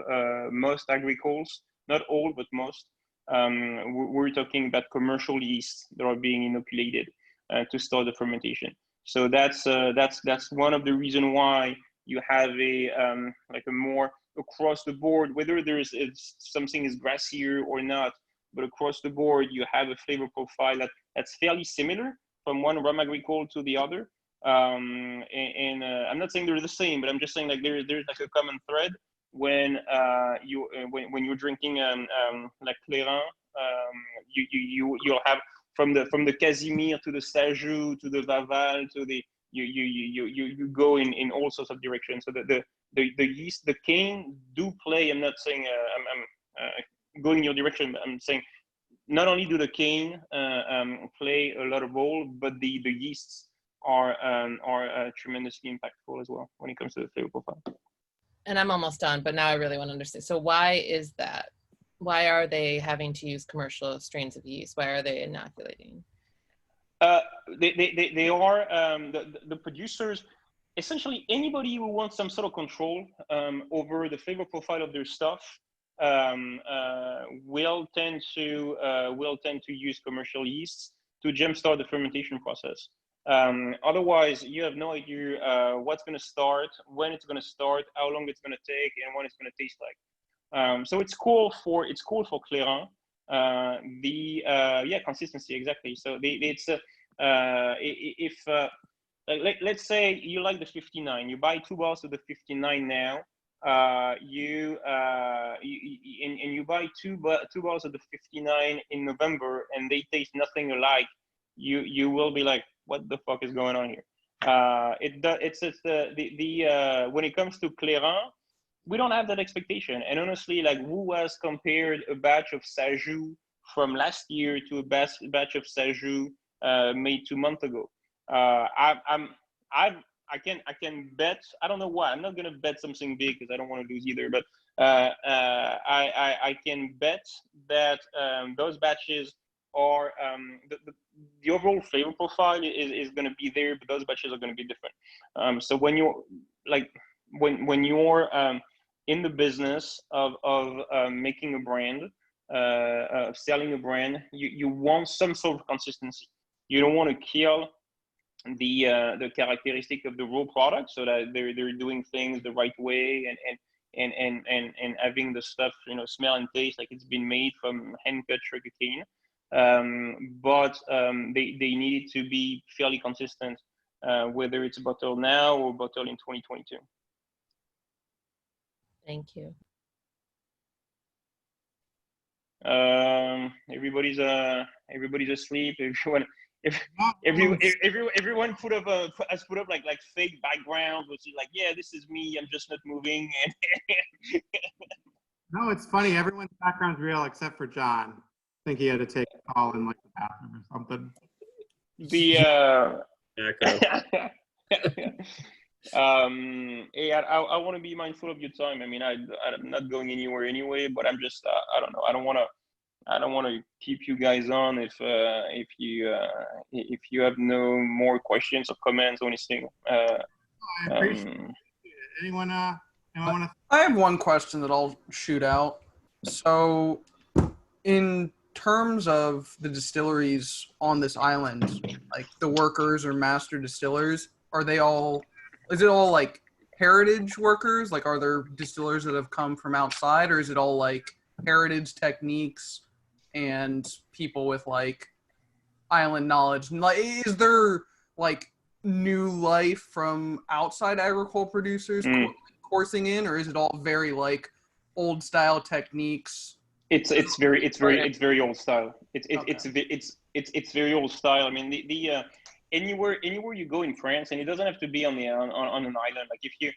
most agricoles, not all but most, we're talking about commercial yeasts that are being inoculated to start the fermentation. So that's one of the reasons why you have a more across the board, whether if something is grassier or not, but across the board you have a flavor profile that's fairly similar from one rum agricole to the other. I'm not saying they're the same, but I'm just saying like there's like a common thread when you're drinking like Clairon, you'll have from the Casimir to the Sajou to the Vaval to the you go in all sorts of directions. So the yeast, the cane do play. I'm not saying I'm going in your direction, but I'm saying not only do the cane play a lot of role, but the yeasts are tremendously impactful as well when it comes to the flavor profile. And I'm almost done, but now I really want to understand. So why is that? Why are they having to use commercial strains of yeast? Why are they inoculating? They are the producers. Essentially, anybody who wants some sort of control over the flavor profile of their stuff will tend to use commercial yeasts to jumpstart the fermentation process. Otherwise, you have no idea what's going to start, when it's going to start, how long it's going to take, and what it's going to taste like. So it's cool for Clairon. Consistency, exactly. So let's say you like the 59, you buy 2 bottles of the 59 now. You buy two bottles of the 59 in November, and they taste nothing alike. You will be like, what the fuck is going on here? When it comes to Clairon, we don't have that expectation. And honestly, like, who has compared a batch of Sajou from last year to a batch of Sajou made 2 months ago? I can bet. I don't know why. I'm not gonna bet something big because I don't want to lose either. But I can bet that those batches are the overall flavor profile is going to be there, but those batches are going to be different. So when you're when you're in the business of making a brand, of selling a brand, you want some sort of consistency. you don't want to kill the characteristic of the raw product, so that they're doing things the right way and having the stuff, you know, smell and taste like it's been made from hand-cut sugarcane. But they needed to be fairly consistent, whether it's bottled now or bottled in 2022. Thank you. Everybody's asleep. Everyone has put up like fake backgrounds, which is like, yeah, this is me, I'm just not moving. No, it's funny. Everyone's background's real except for John. I think he had to take a call in like the bathroom or something. Hey, I want to be mindful of your time. I mean, I'm not going anywhere anyway, but I'm just I don't know. I don't want to keep you guys on if you have no more questions or comments or anything. I appreciate it. Anyone want to? I have one question that I'll shoot out. So, in terms of the distilleries on this island, like the workers or master distillers, is it all like heritage workers? Like, are there distillers that have come from outside, or is it all like heritage techniques and people with like island knowledge? Like, is there like new life from outside agricultural producers coursing in, or is it all very like old style techniques? It's very old style. It's very old style. I mean, the anywhere you go in France, and it doesn't have to be on an island. Like if you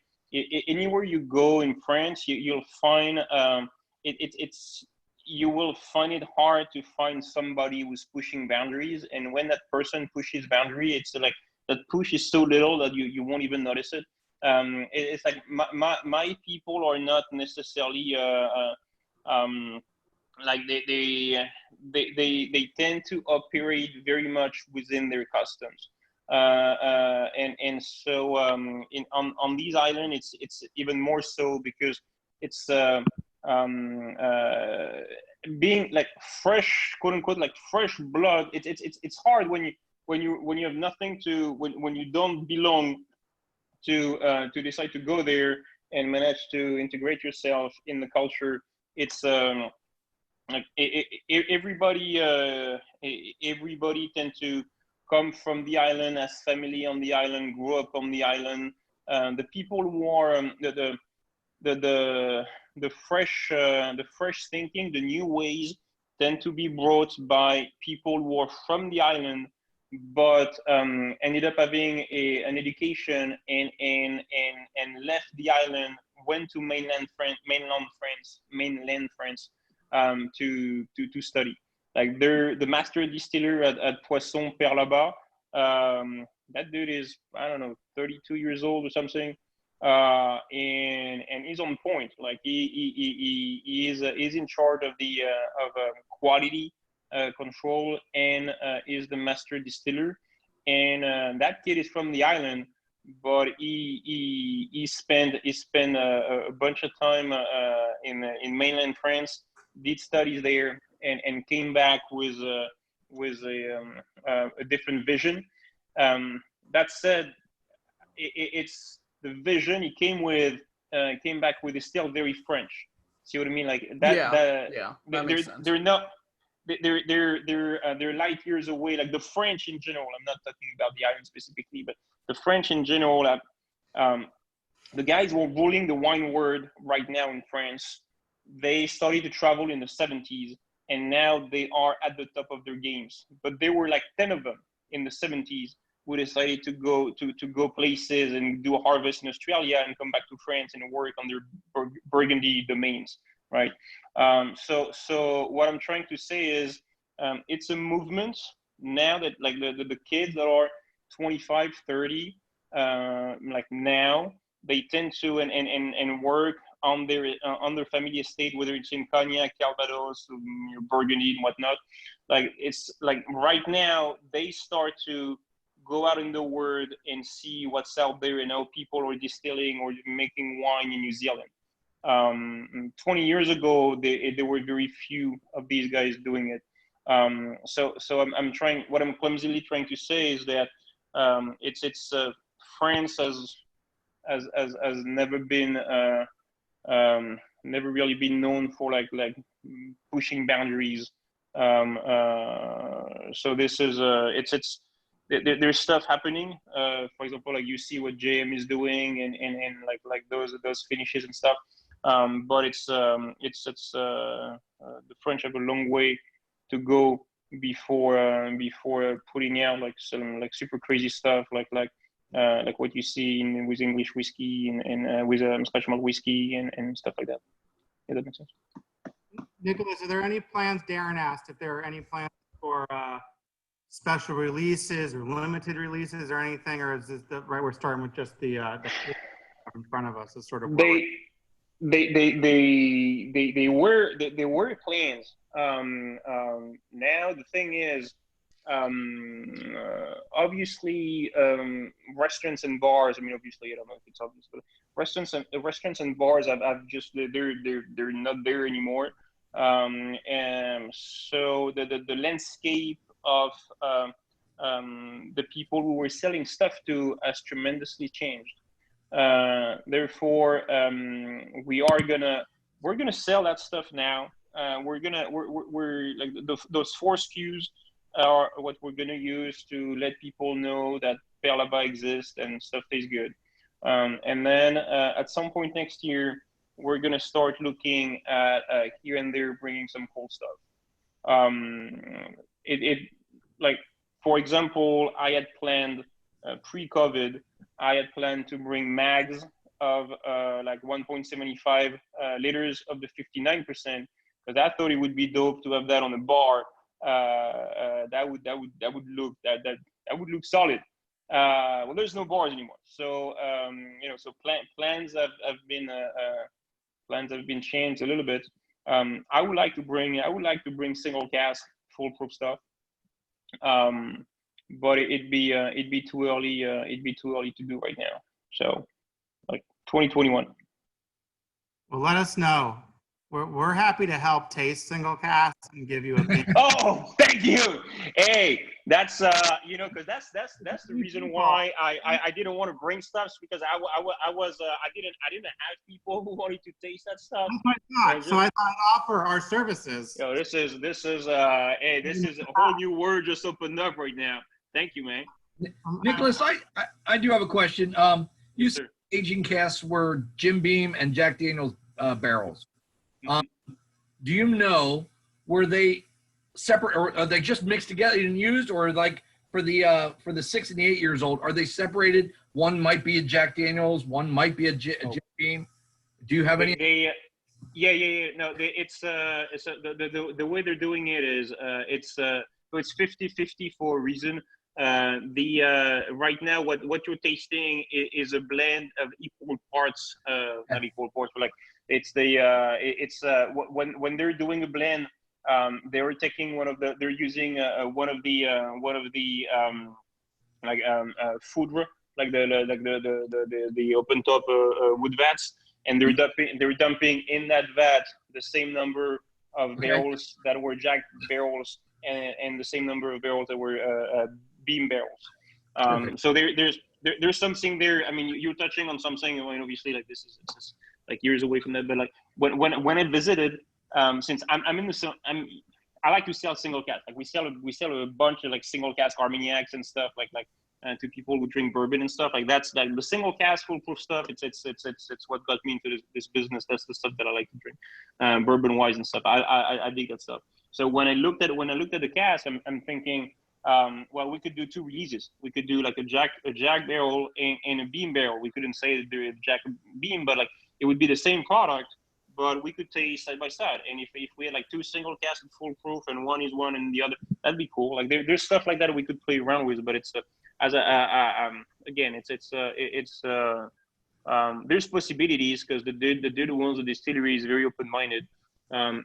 anywhere you go in France, you'll find you will find it hard to find somebody who's pushing boundaries. And when that person pushes boundary, it's like that push is so little that you won't even notice it. It's like my people are not necessarily like they tend to operate very much within their customs, and so on these islands it's even more so, because it's being like fresh, quote unquote, like fresh blood. It's hard when you have nothing to, when you don't belong to decide to go there and manage to integrate yourself in the culture. It's like everybody tend to come from the island, as family on the island, grew up on the island. The people who are the fresh thinking, the new ways tend to be brought by people who are from the island, but ended up having an education and left the island, went to mainland France to study. Like the master distiller at Rhum Pere Labat. That dude is, I don't know, 32 years old or something, and he's on point. Like he is in charge of the quality control, and is the master distiller. And that kid is from the island, but he spent a bunch of time in mainland France, did studies there, and came back with a different vision. That said, it's the vision he came back with is still very French. See what I mean? Like that. That makes sense. They're not. They're light years away. Like the French in general. I'm not talking about the island specifically, but the French in general. The guys who are ruling the wine world right now in France, they started to travel in the 70s, and now they are at the top of their games. But there were like 10 of them in the 70s who decided to go places and do a harvest in Australia and come back to France and work on their Burgundy domains, right? So what I'm trying to say is, it's a movement now that like the kids that are 25, 30, like now, they tend to and work on their family estate, whether it's in Cognac, Calvados, Burgundy, and whatnot. Like it's like right now they start to go out in the world and see what's out there and how people are distilling or making wine in New Zealand. 20 years ago, there were very few of these guys doing it. So I'm trying. What I'm clumsily trying to say is that France has never been never really been known for like pushing boundaries. So this is there's stuff happening. For example, like you see what JM is doing and like those finishes and stuff. But the French have a long way to go before putting out like some like super crazy stuff like what you see with English whiskey and with Scotch malt whiskey and stuff like that. Yeah, that makes sense. Nicolas, are there any plans? Darren asked if there are any plans for special releases or limited releases or anything, or is this right? We're starting with just the in front of us. Is sort of they were plans. Now the thing is, obviously, restaurants and bars. I mean, obviously, I don't know if it's obvious, but restaurants and bars I've just they're not there anymore. And so the landscape of the people who were selling stuff to has tremendously changed. Therefore, we're gonna sell that stuff now. We're like those 4 SKUs are what we're gonna use to let people know that Pere Labat exists and stuff tastes good. And then at some point next year, we're gonna start looking at here and there bringing some cool stuff. Like for example, I had planned pre-COVID, I had planned to bring mags of like 1.75 liters of the 59%, because I thought it would be dope to have that on the bar. That would look solid. Well, there's no bars anymore, so so plans have been changed a little bit. I would like to bring single cask full proof stuff, but it'd be too early. It'd be too early to do right now. So, like 2021. Well, let us know. We're happy to help taste single cask and give you a big. Oh, thank you. Hey, that's because that's the reason why I didn't want to bring stuff, because I didn't have people who wanted to taste that stuff. So I thought I'd offer our services. Yo, this is a whole new word just opened up right now. Thank you, man. Nicolas, I do have a question. You said aging casks were Jim Beam and Jack Daniel's barrels. Do you know, were they separate, or are they just mixed together and used, or like for the 6 and the 8 years old, are they separated? One might be a Jack Daniel's, one might be a Jim Beam. Do you have any? Yeah. No, it's the way they're doing it is it's 50-50 for a reason. Right now what you're tasting is a blend of equal parts, not equal parts, but like when they're doing a blend, they were taking they're using one of the foudre, like the open top wood vats, and they're dumping in that vat the same number of barrels that were Jack barrels and the same number of barrels that were Beam barrels. So there's something there. I mean, you're touching on something. I mean, obviously, like this is like years away from that. But like when I visited, since I like to sell single cask. Like we sell a bunch of like single cask Armagnacs and stuff like to people who drink bourbon and stuff. Like that's like the single cask full proof stuff. It's what got me into this business. That's the stuff that I like to drink, bourbon wise and stuff. I dig that stuff. So when I looked at the cask, I'm thinking, well, we could do 2 releases. We could do like a Jack barrel and a Beam barrel. We couldn't say the Jack Beam, but like it would be the same product, but we could taste side by side. And if we had like 2 single casks full proof and one is one and the other, that'd be cool. Like there's stuff like that we could play around with, but it's again, there's possibilities, because the dude who owns the distillery is very open-minded.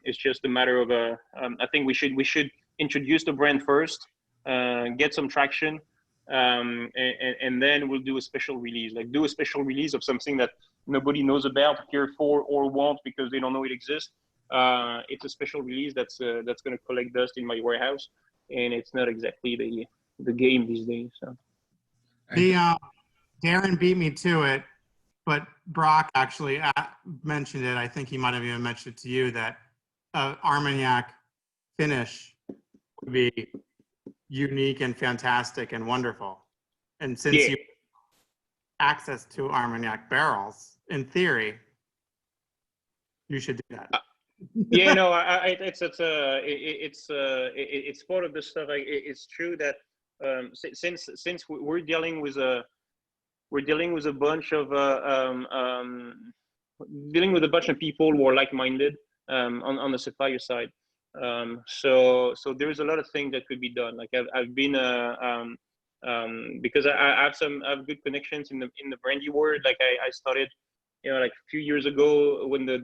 It's just a matter of I think we should introduce the brand first, get some traction, and then we'll do a special release. Like do a special release of something that nobody knows about, care for, or want because they don't know it exists. it's a special release that's going to collect dust in my warehouse, and it's not exactly the game these days. So. Darren beat me to it, but Brock actually mentioned it. I think he might have even mentioned it to you that Armagnac finish would be unique and fantastic and wonderful. And since you have access to Armagnac barrels, in theory, you should do that. Yeah, no, it's part of the stuff. It's true that since we're dealing with a bunch of people who are like-minded on the supplier side. So there's a lot of things that could be done. Like I've been because I have good connections in the brandy world. Like I started, like a few years ago when the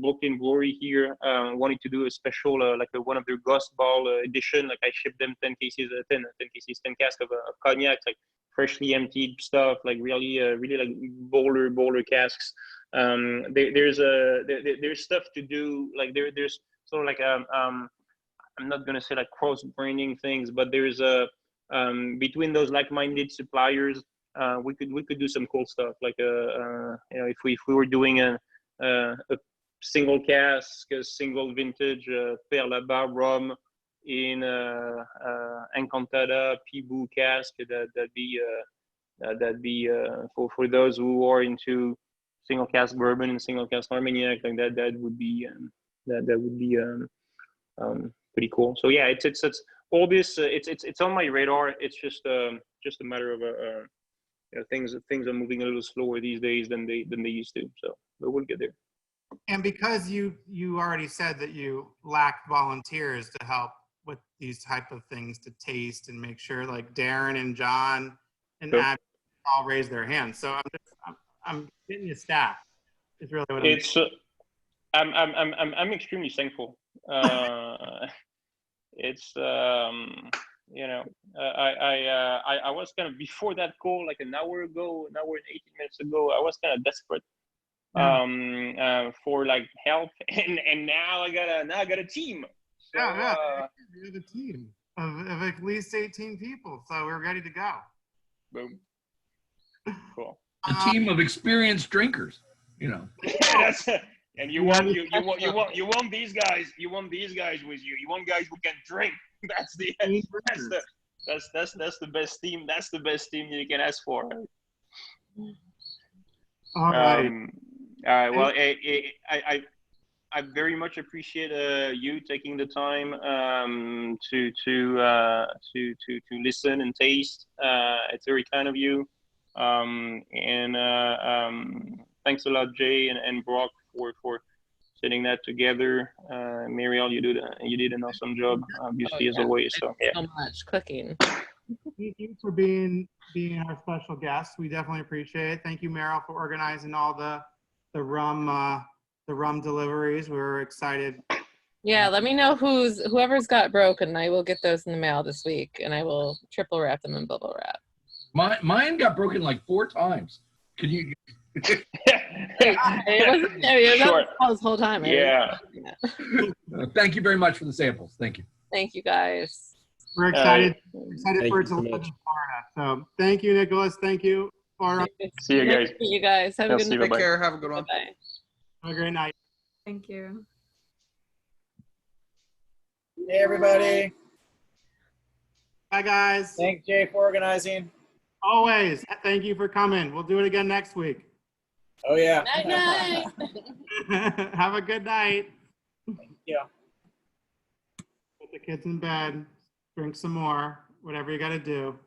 Brooklyn Brewery here wanted to do a special one of their Ghost Ball edition. Like I shipped them 10 casks of cognac, like freshly emptied stuff, like really like bowler casks. There's stuff to do. Like there's sort of like I'm not gonna say like cross branding things, but there's between those like-minded suppliers, we could do some cool stuff. Like if we were doing a single cask, a single vintage Pere Labat rum in Encantada Pibou cask, that'd be for those who are into single cask bourbon and single cask Armagnac, like that would be pretty cool. So yeah, it's all this. It's on my radar. It's just a matter of things are moving a little slower these days than they used to. So but we'll get there. And because you already said that you lack volunteers to help with these type of things, to taste and make sure, like Darren and John and Cool. Abby all raise their hands. So I'm getting you staff. It's really what I'm extremely thankful. It's I was kind of, before that call, like an hour and 18 minutes ago, I was kind of desperate for like help, and now I got a team. So, you have a team of at least 18 people, so we're ready to go. Boom. Cool. A team of experienced drinkers, And you want these guys. You want these guys with you. You want guys who can drink. That's the best team. That's the best team you can ask for. All right. Well, I very much appreciate you taking the time to listen and taste. It's very kind of you. Thanks a lot, Jay and Brock, for setting that together. Mariel, you did an awesome job, obviously, as always. So yeah. So much cooking. Thank you for being our special guest. We definitely appreciate it. Thank you, Mariel, for organizing all the rum deliveries. We're excited. Yeah, let me know whoever's got broken. I will get those in the mail this week, and I will triple wrap them in bubble wrap. Mine got broken like 4 times. Could you? It wasn't short this whole time. Yeah. Thank you very much for the samples. Thank you. Thank you, guys. We're excited. Excited for it to live in Florida. So thank you, Nicholas. Thank you. See you guys. See you guys. Have a good night. Take care. Have a good one. Bye. Have a great night. Thank you. Hey, everybody. Bye, guys. Thanks, Jay, for organizing. Always. Thank you for coming. We'll do it again next week. Oh, yeah. Night. Have a good night. Thank you. Put the kids in bed. Drink some more. Whatever you got to do.